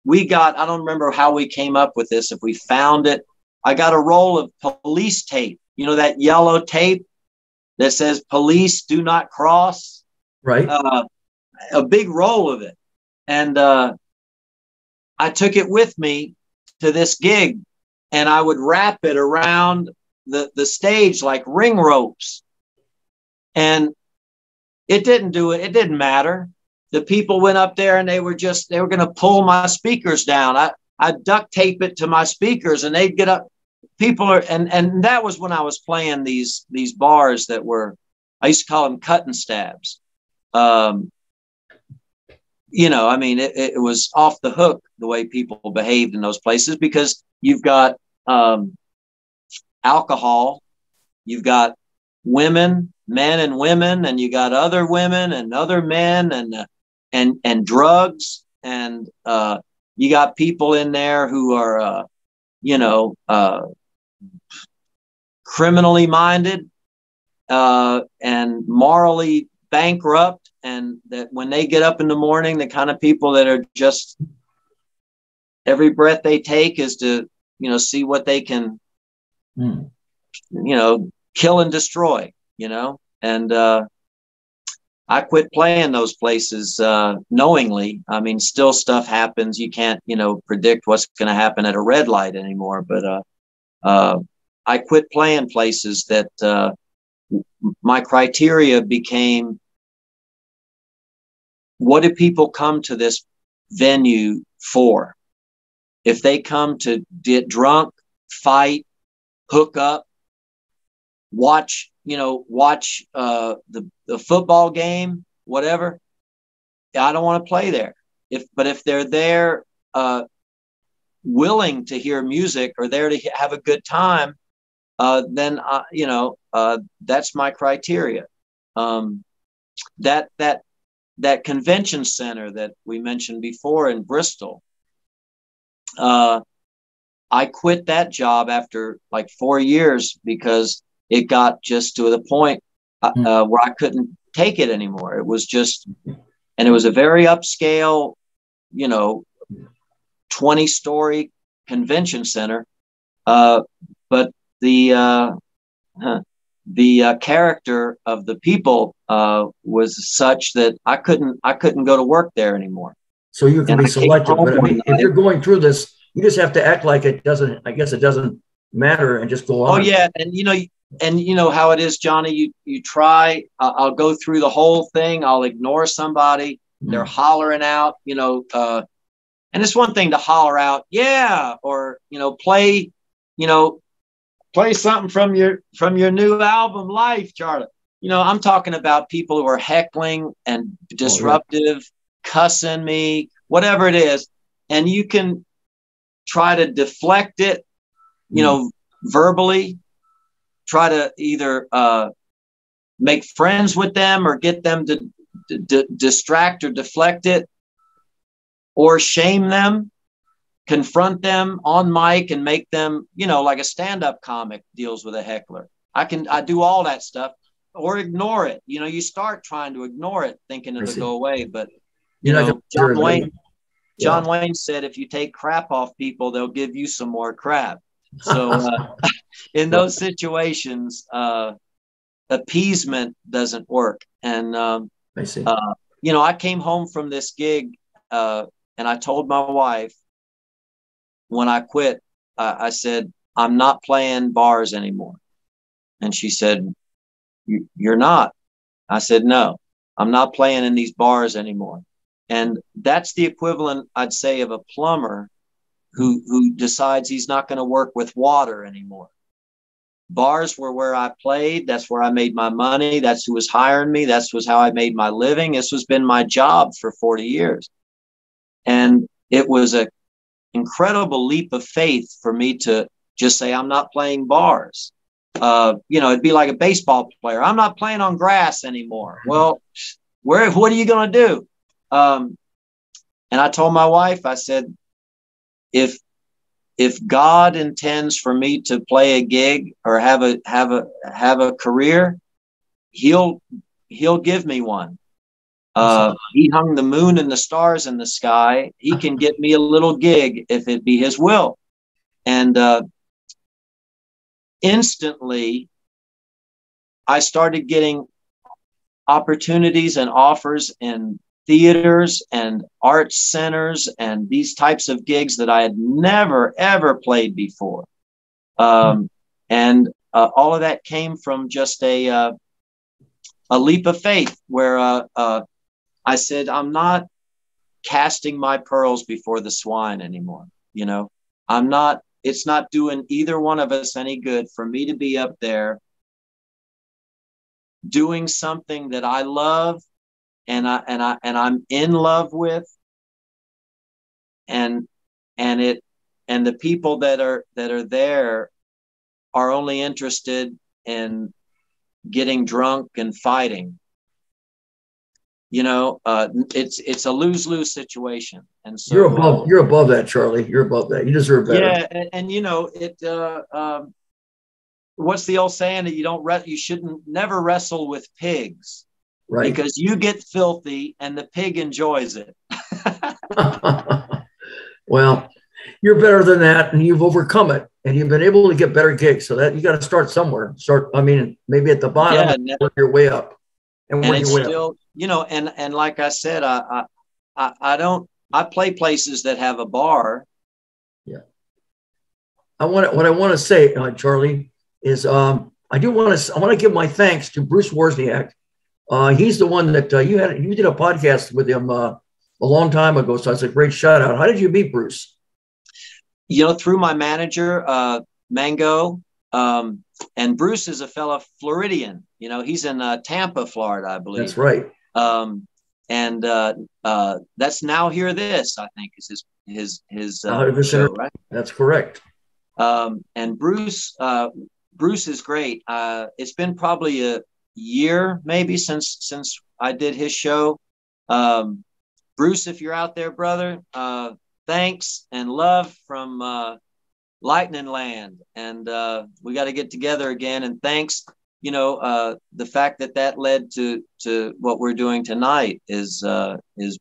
I don't remember how we came up with this, if we found it. I got a roll of police tape, that yellow tape that says police do not cross. Right. A big roll of it. And I took it with me to this gig, and I would wrap it around the stage like ring ropes. And it didn't do it. It didn't matter. The people went up there and they were going to pull my speakers down. I duct tape it to my speakers and they'd get up. And that was when I was playing these bars that were, I used to call them cut and stabs. It was off the hook the way people behaved in those places, because you've got alcohol, you've got men and women, and you got other women and other men, and drugs, and you got people in there who are criminally minded and morally bankrupt, and that when they get up in the morning, the kind of people that are just, every breath they take is to see what they can kill and destroy, and I quit playing those places knowingly. I mean, still stuff happens. You can't predict what's going to happen at a red light anymore, but I quit playing places that my criteria became, what do people come to this venue for? If they come to get drunk, fight, hook up, watch the football game, whatever, I don't want to play there. But if they're there willing to hear music or there to have a good time, then that's my criteria. That convention center that we mentioned before in Bristol, I quit that job after like 4 years because it got just to the point where I couldn't take it anymore. It was just, and it was a very upscale, 20-story convention center. But the character of the people was such that I couldn't go to work there anymore. So you can be selective. But I mean, if you're going through this, you just have to act like it doesn't. I guess it doesn't matter, and just go on. Oh yeah, and you know how it is, Johnny. You try. I'll go through the whole thing. I'll ignore somebody. They're hollering out, and it's one thing to holler out, yeah, or play something from your new album, Life, Charlie. I'm talking about people who are heckling and disruptive, cussing me, whatever it is. And you can try to deflect it, verbally, try to either make friends with them or get them to distract or deflect it, or shame them, confront them on mic and make them, like a stand-up comic deals with a heckler. I do all that stuff, or ignore it. You start trying to ignore it thinking it'll go away. But, John Wayne said, if you take crap off people, they'll give you some more crap. So in those situations, appeasement doesn't work. And, I see. I came home from this gig and I told my wife when I quit, I said, I'm not playing bars anymore. And she said, you're not? I said, no, I'm not playing in these bars anymore. And that's the equivalent, I'd say, of a plumber who decides he's not going to work with water anymore. Bars were where I played. That's where I made my money. That's who was hiring me. That was how I made my living. This has been my job for 40 years. And it was an incredible leap of faith for me to just say, I'm not playing bars. It'd be like a baseball player. I'm not playing on grass anymore. Well, what are you going to do? And I told my wife, I said, if God intends for me to play a gig or have a career, he'll give me one. He hung the moon and the stars in the sky. He can get me a little gig if it be his will. And instantly I started getting opportunities and offers in theaters and arts centers and these types of gigs that I had never, ever played before. And all of that came from just a leap of faith where I said, I'm not casting my pearls before the swine anymore. It's not doing either one of us any good for me to be up there doing something that I love and I'm in love with, and the people that are there are only interested in getting drunk and fighting. It's a lose-lose situation. And so you're above that, Charlie. You're above that. You deserve better. Yeah. And what's the old saying that you shouldn't never wrestle with pigs, right? Because you get filthy and the pig enjoys it. Well, you're better than that, and you've overcome it, and you've been able to get better gigs. So that you got to start somewhere. Maybe at the bottom, work your way up, and it's still, and like I said, I play places that have a bar. Yeah. What I want to say, Charlie, is I want to give my thanks to Bruce Wozniak. He's the one that you did a podcast with him a long time ago. So that's a great shout out. How did you meet Bruce? Through my manager, Mango. And Bruce is a fellow Floridian. He's in Tampa, Florida, I believe. That's right. And that's Now Hear This, I think, is his show, right? That's correct. And Bruce is great. It's been probably a year maybe since I did his show. Bruce, if you're out there, brother, thanks and love from LIGHTNIN land, and we got to get together again. And thanks, the fact that led to what we're doing tonight is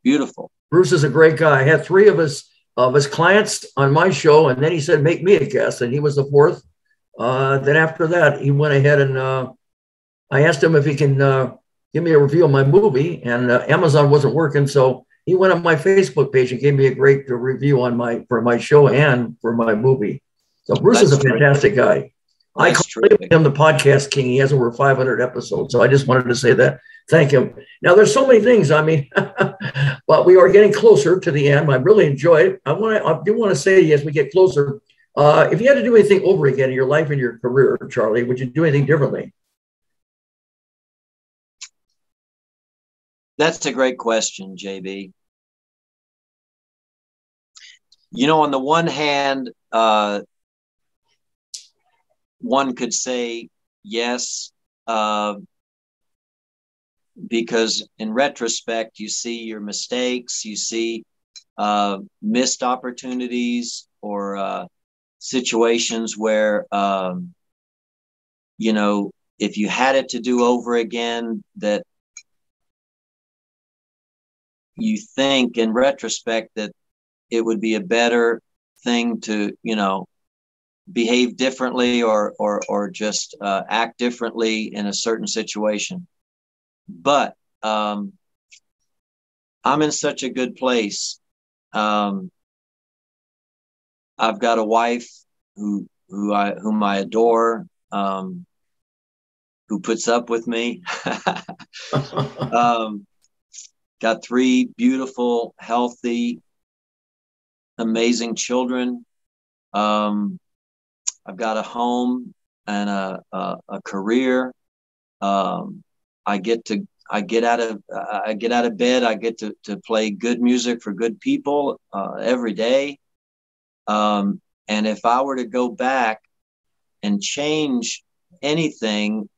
beautiful. Bruce is a great guy. I had 3 of his clients on my show, and then he said, make me a guest, and he was the 4th. Then after that, he went ahead and I asked him if he can give me a review of my movie, and Amazon wasn't working, so he went on my Facebook page and gave me a great review for my show and for my movie. So Bruce is a fantastic guy. I call him the podcast king. He has over 500 episodes. So I just wanted to say that. Thank him. Now, there's so many things. But we are getting closer to the end. I really enjoy it. I do want to say, as we get closer, if you had to do anything over again in your life and your career, Charlie, would you do anything differently? That's a great question, JB. You know, on the one hand, one could say yes, because in retrospect, you see your mistakes, you see missed opportunities, or situations where, you know, if you had it to do over again, that you think in retrospect that it would be a better thing to, you know, behave differently, or just act differently in a certain situation. But I'm in such a good place. I've got a wife whom I adore, who puts up with me. Got 3 beautiful, healthy, amazing children. I've got a home and a career. I get out of bed. I get to play good music for good people every day. And if I were to go back and change anything,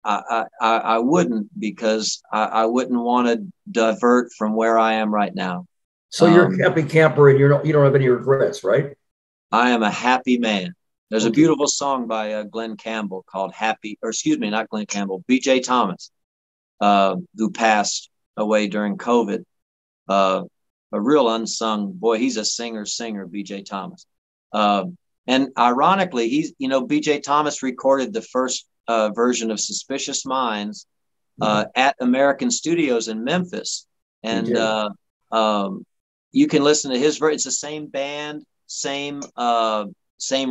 I wouldn't, because I wouldn't want to divert from where I am right now. So you're a happy camper, and you don't have any regrets, right? I am a happy man. There's a beautiful song by Glenn Campbell called Happy, or excuse me, not Glenn Campbell, B.J. Thomas, who passed away during COVID. A real unsung, boy, he's a singer, B.J. Thomas. And ironically, B.J. Thomas recorded the first version of Suspicious Minds at American Studios in Memphis. And you can listen to his version. It's the same band, same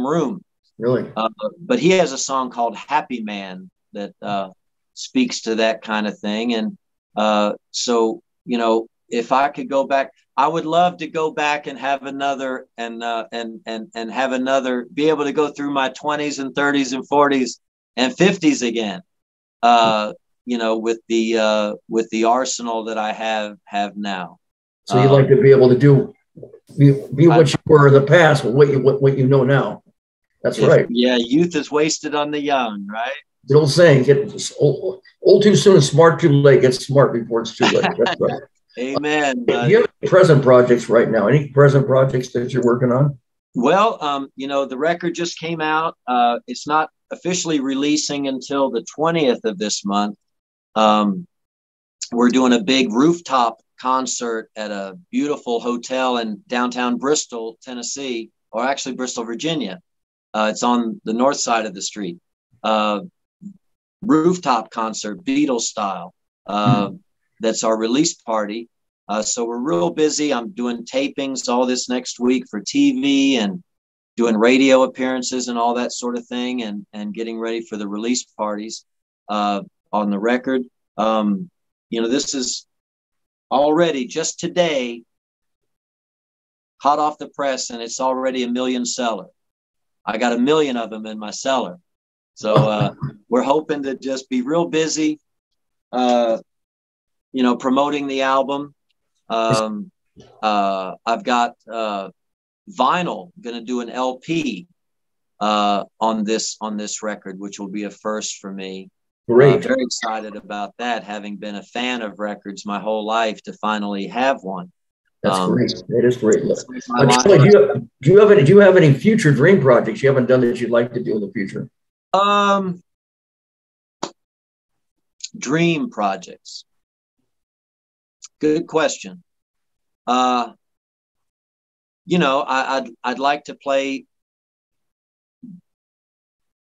room. Really? But he has a song called Happy Man that speaks to that kind of thing. And so, you know, if I could go back, I would love to go back and have another, and have another, be able to go through my 20s and 30s and 40s and 50s again, you know, with the arsenal that I have now. So you'd like to be able to be what you were in the past, but what you know now. That's right. Yeah, youth is wasted on the young, right? The old saying, get old too soon and smart too late. Get smart before it's too late. That's right. Amen. Do you have any present projects right now? Any present projects that you're working on? Well, you know, the record just came out. It's not officially releasing until the 20th of this month. We're doing a big rooftop concert at a beautiful hotel in downtown Bristol, Tennessee, or actually Bristol, Virginia. It's on the north side of the street. Rooftop concert, Beatles style. That's our release party. So we're real busy. I'm doing tapings all this next week for TV, and doing radio appearances and all that sort of thing, and getting ready for the release parties on the record. You know, this is already just today, hot off the press, and it's already a million seller. I got 1 million of them in my cellar. So we're hoping to just be real busy, you know, promoting the album. I've got vinyl, going to do an LP on this record, which will be a first for me. Great. Very excited about that, having been a fan of records my whole life, to finally have one. That's great. That is great. Do you have any future dream projects you haven't done that you'd like to do in the future? Dream projects. Good question. You know, I'd like to play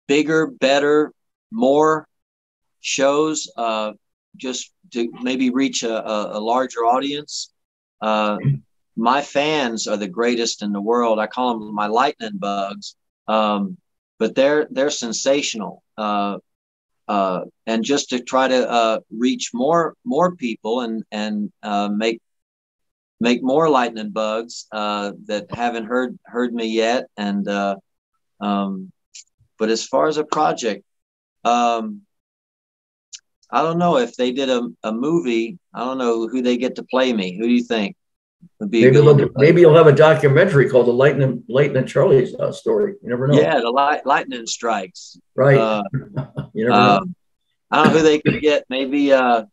bigger, better, more shows, just to maybe reach a larger audience. My fans are the greatest in the world. I call them my lightning bugs, but they're sensational. And just to try to reach more people and make more lightning bugs that haven't heard me yet. And but as far as a project, I don't know if they did a movie. I don't know who they get to play me. Who do you think would be a good one to play? Maybe you'll have a documentary called the Lightning Charlie's story. You never know. Yeah, the lightning strikes. Right. You never know. I don't know who they could get. Maybe have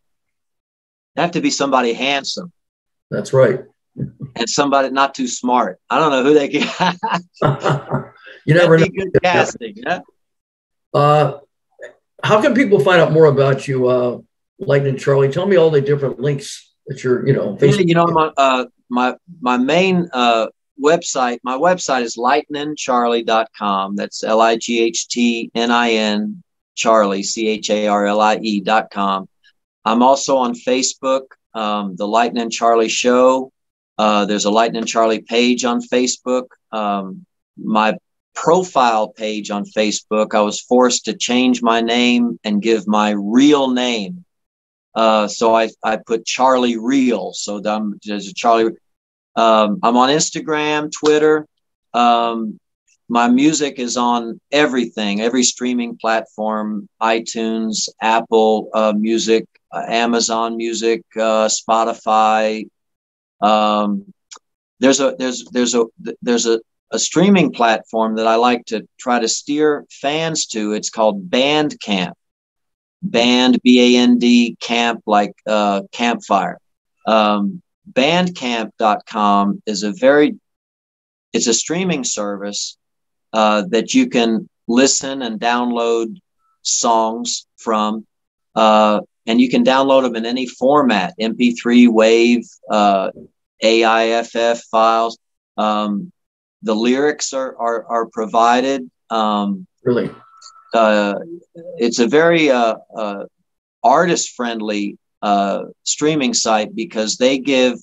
to be somebody handsome. That's right. And somebody not too smart. I don't know who they could. You never know. Good casting. Yeah. How can people find out more about you, Lightning Charlie? Tell me all the different links that you're, Facebook. Yeah, I'm on, my main website. My website is lightnincharlie.com. That's LIGHTNIN Charlie, CHARLIE.com. I'm also on Facebook, the Lightnin Charlie Show. There's a Lightnin Charlie page on Facebook. My profile page on Facebook, I was forced to change my name and give my real name. So I put Charlie Real. So there's a Charlie. I'm on Instagram, Twitter. My music is on everything, every streaming platform: iTunes, Apple Music, Amazon Music, Spotify. There's a streaming platform that I like to try to steer fans to. It's called Bandcamp. Band, BAND, camp, like campfire. Bandcamp.com is it's a streaming service that you can listen and download songs from, and you can download them in any format: MP3, WAV, AIFF files. The lyrics are provided. Really? It's a very artist-friendly streaming site because they give,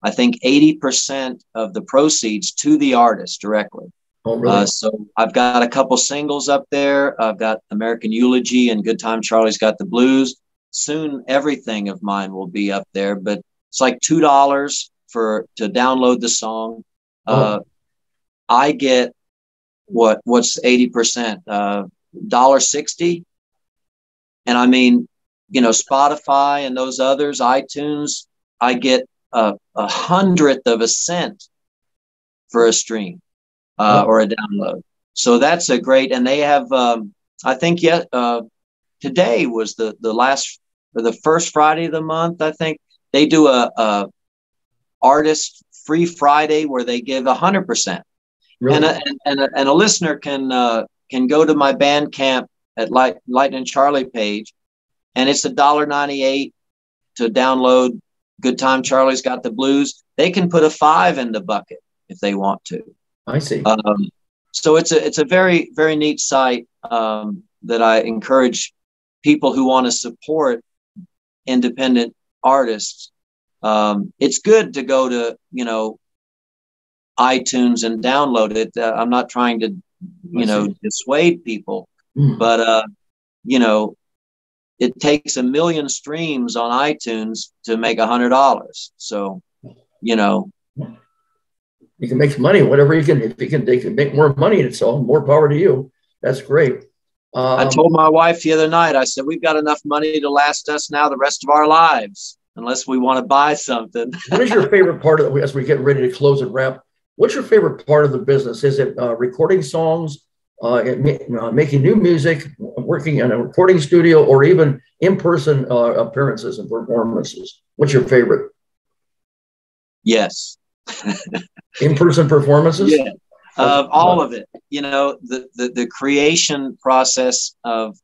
I think, 80% of the proceeds to the artist directly. Oh, really? So I've got a couple singles up there. I've got American Eulogy and Good Time Charlie's Got the Blues. Soon everything of mine will be up there, but it's like $2 to download the song. I get what's 80%, $1.60. And I mean, Spotify and those others, iTunes, I get a 100th of a cent for a stream or a download. So that's a great, and they have, I think today was the first Friday of the month. I think they do a artist free Friday where they give 100%. Really? And a listener can go to my Bandcamp at Lightnin Charlie page, and it's $1.98 to download Good Time Charlie's Got the Blues. They can put a $5 in the bucket if they want to. I see. So it's a very, very neat site that I encourage people who want to support independent artists. It's good to go to iTunes and download it. I'm not trying to dissuade people, but it takes 1 million streams on iTunes to make $100. So you can make money, whatever you can. If they can make more money, it's all more power to you. That's great. I told my wife the other night, I said, we've got enough money to last us now the rest of our lives, unless we want to buy something. What is your favorite part of as we get ready to close and wrap? What's your favorite part of the business? Is it recording songs, making new music, working in a recording studio, or even in-person appearances and performances? What's your favorite? Yes. In-person performances? Yeah. All of it. The creation process of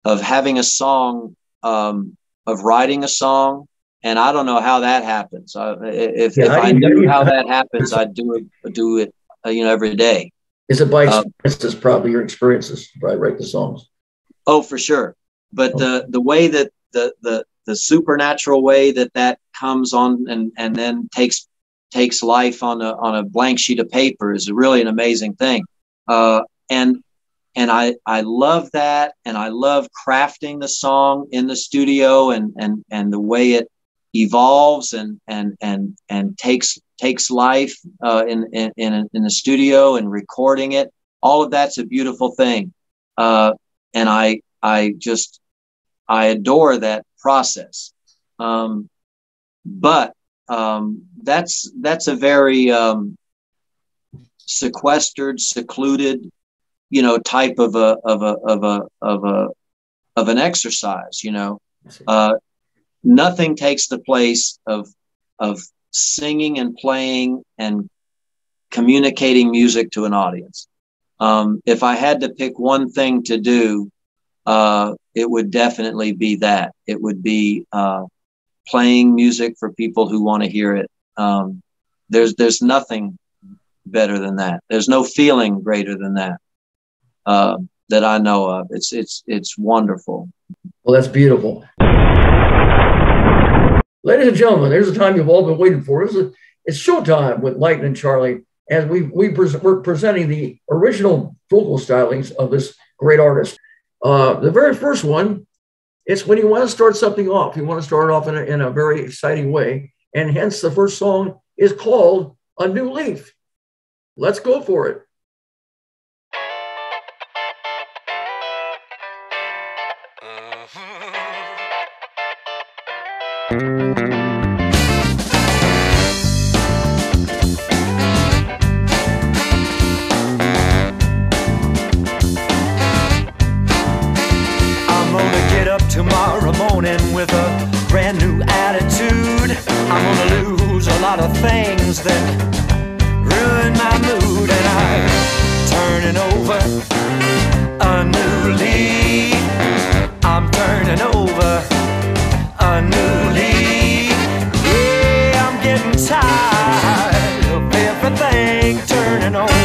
having a song, of writing a song. And I don't know how that happens. If I knew how that happens, I'd do it, every day. Is it by experiences? Probably your experiences. Probably write the songs. Oh, for sure. But the way that the supernatural way that comes on and then takes life on a blank sheet of paper is really an amazing thing. And I love that, and I love crafting the song in the studio and the way it evolves and takes life in the studio and recording it. All of that's a beautiful thing, and I I adore that process. But that's a very sequestered, secluded, you know, type of an exercise. You know, nothing takes the place of singing and playing and communicating music to an audience. If I had to pick one thing to do, it would definitely be that. It would be playing music for people who want to hear it. There's nothing better than that. There's no feeling greater than that that I know of. It's wonderful. Well, that's beautiful. Ladies and gentlemen, there's the time you've all been waiting for. It's showtime with Lightnin' Charlie, as we're presenting the original vocal stylings of this great artist. The very first one, it's when you want to start something off. You want to start off in a very exciting way, and hence the first song is called A New Leaf. Let's go for it. Tomorrow morning with a brand new attitude. I'm gonna lose a lot of things that ruin my mood, and I'm turning over a new leaf. I'm turning over a new leaf. Yeah, I'm getting tired of everything turning on me.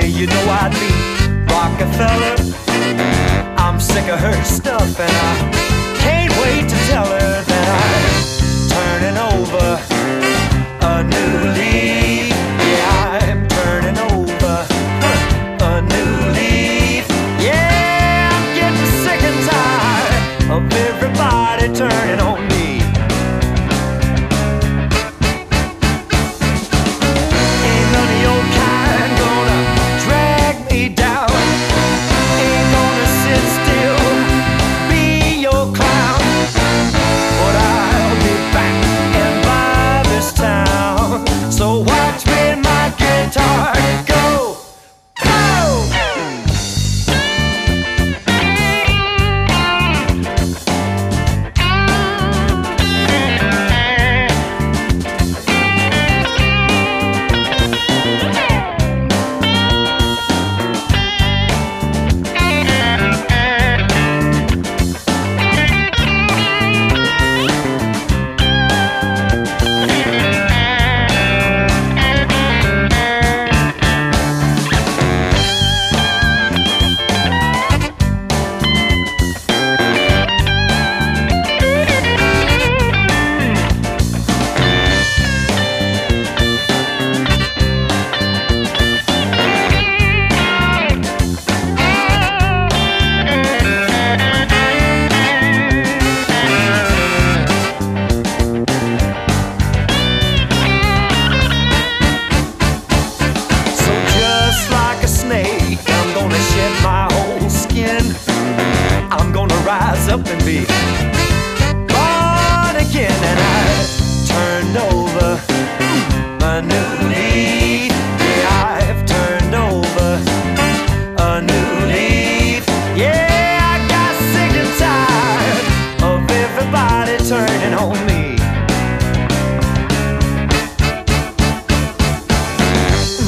You know I'd be Rockefeller. I'm sick of her stuff, and I can't wait to tell her that I'm turning over a new leaf. Yeah, I'm turning over a new leaf. Yeah, I'm getting sick and tired of everybody turning on me. Ain't none of your kind gonna drag me down. Ain't gonna sit still, be your clown. But I'll be back and buy this town. So watch me and my guitar go, go! Up and be born again, and I turned over my new leaf. Yeah, I've turned over a new leaf. Yeah, I got sick and tired of everybody turning on me.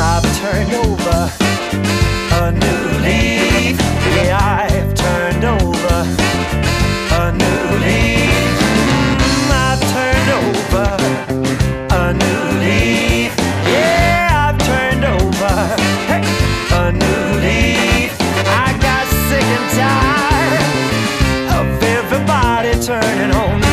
I've turned over a new leaf. Yeah, I've turned over a new leaf. I've turned over a new leaf. Yeah, I've turned over, hey, a new leaf. I got sick and tired of everybody turning on me.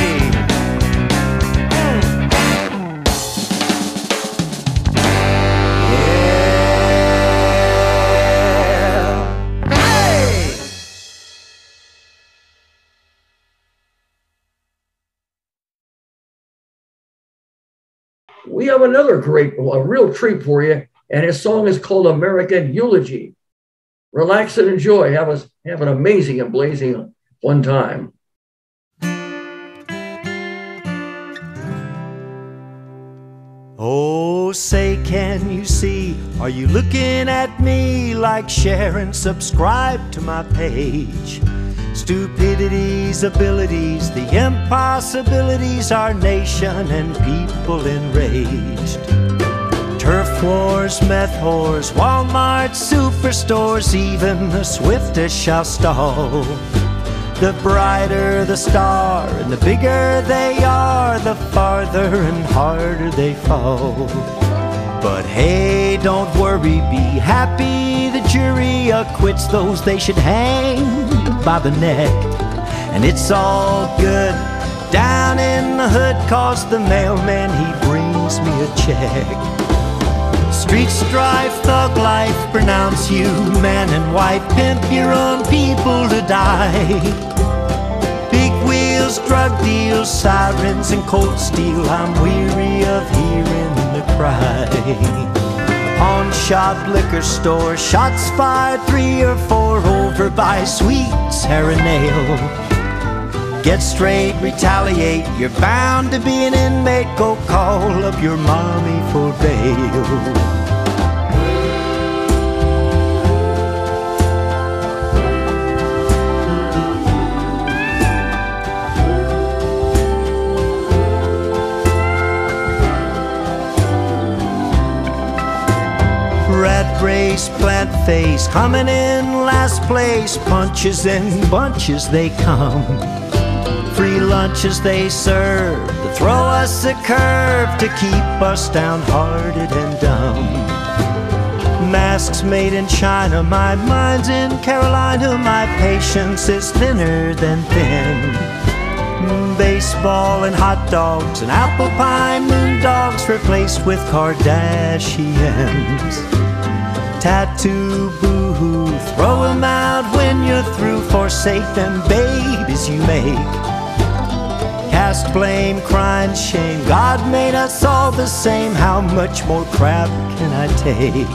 We have another great, a real treat for you. And his song is called American Eulogy. Relax and enjoy. Have an amazing and blazing fun time. Oh, say, can you see? Are you looking at me? Like, share, and subscribe to my page. Stupidities, abilities, the impossibilities, our nation and people enraged. Turf wars, meth whores, Walmart superstores, even the swiftest shall stall. The brighter the star and the bigger they are, the farther and harder they fall. But hey, don't worry, be happy, the jury acquits those they should hang by the neck. And it's all good down in the hood, 'cause the mailman, he brings me a check. Street strife, thug life, pronounce you man and wife, pimp your own people to die. Big wheels, drug deals, sirens and cold steel, I'm weary of hearing the cry. Pawn shop, liquor store, shots fired, 3 or 4 over by sweet Sarah Nail. Get straight, retaliate, you're bound to be an inmate, go call up your mommy for bail. Rat race, plant face, coming in last place, punches in bunches they come. Free lunches they serve to throw us a curve, to keep us downhearted and dumb. Masks made in China, my mind's in Carolina, my patience is thinner than thin. Baseball and hot dogs and apple pie moon dogs replaced with Kardashians. Tattoo, boo-hoo, throw 'em out when you're through, forsake them babies you make. Cast blame, crying shame, God made us all the same, how much more crap can I take?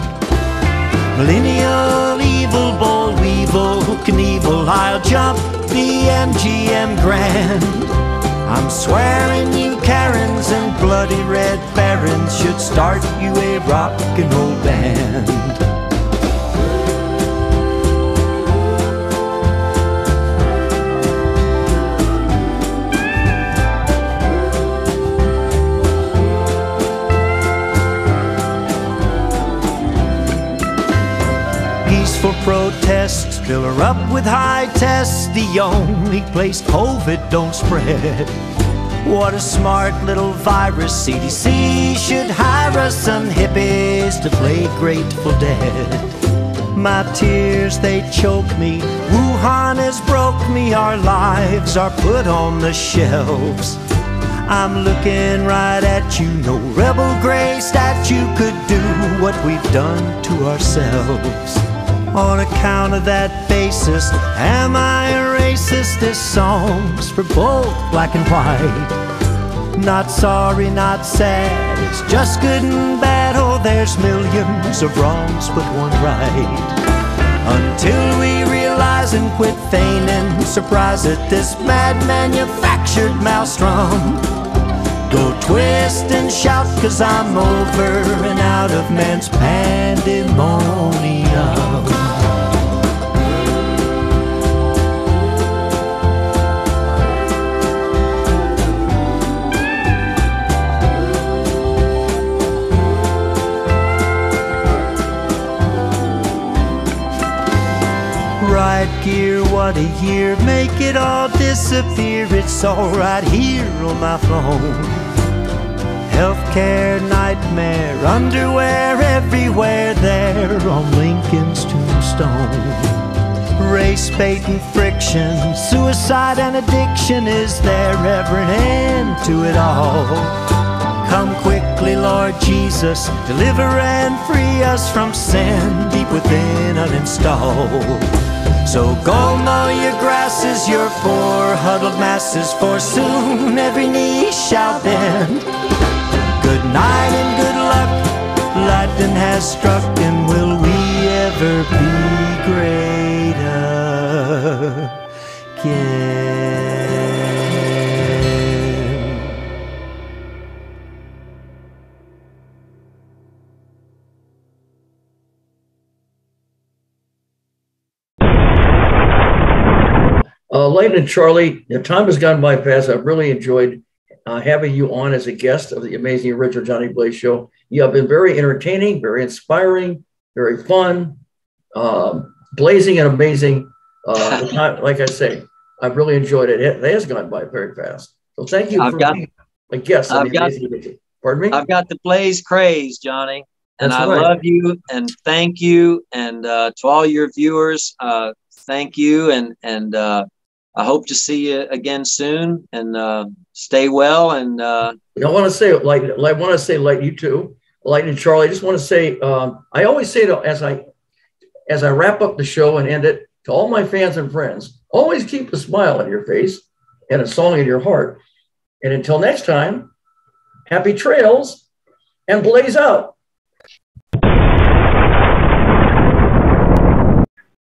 Millennial, evil, boll, weevil, Knievel, I'll jump the MGM Grand. I'm swearing you Karens and bloody red barons should start you a rock and roll band. Peaceful protests fill her up with high tests, the only place COVID don't spread. What a smart little virus, CDC should hire us some hippies to play Grateful Dead. My tears, they choke me, Wuhan has broke me, our lives are put on the shelves. I'm looking right at you, no rebel gray statue could do what we've done to ourselves. On account of that basis, am I a racist? This song's for both black and white. Not sorry, not sad, it's just good and bad. Oh, there's millions of wrongs, but one right. Until we realize and quit feigning surprise at this mad manufactured maelstrom. Go twist and shout, 'cause I'm over and out of man's pandemonium. Right gear, what a year, make it all disappear. It's all right here on my phone. Healthcare nightmare, underwear everywhere there on Lincoln's tombstone. Race bait and friction, suicide and addiction, is there ever an end to it all? Come quickly, Lord Jesus, deliver and free us from sin deep within uninstall. So go mow your grasses, your poor huddled masses, for soon every knee shall bend. Good night and good luck, Lightning has struck, and will we ever be great again? Lightning Charlie, the time has gone by fast. I've really enjoyed having you on as a guest of the Amazing Original Johnny Blaze Show. You have been very entertaining, very inspiring, very fun, blazing and amazing. Like I say, I've really enjoyed it. It has gone by very fast. So thank you for being a guest on the Amazing Original. Pardon me? I've got the Blaze craze, Johnny. And That's I right. love you and thank you. And to all your viewers, thank you. And I hope to see you again soon, and stay well. And I want to say, like you too, Lightning Charlie. I just want to say, I always say to, as I wrap up the show and end it, to all my fans and friends, always keep a smile on your face and a song in your heart. And until next time, happy trails and blaze out.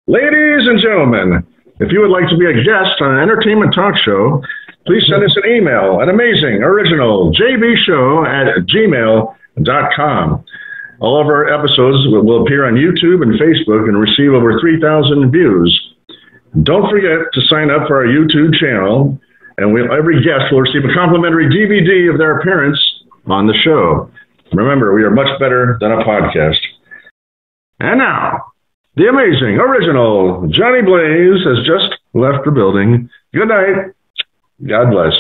Ladies and gentlemen, if you would like to be a guest on an entertainment talk show, please send us an email at amazingoriginaljbshow@gmail.com. All of our episodes will appear on YouTube and Facebook and receive over 3,000 views. Don't forget to sign up for our YouTube channel, and every guest will receive a complimentary DVD of their appearance on the show. Remember, we are much better than a podcast. And now, the Amazing Original Johnny Blaze has just left the building. Good night. God bless.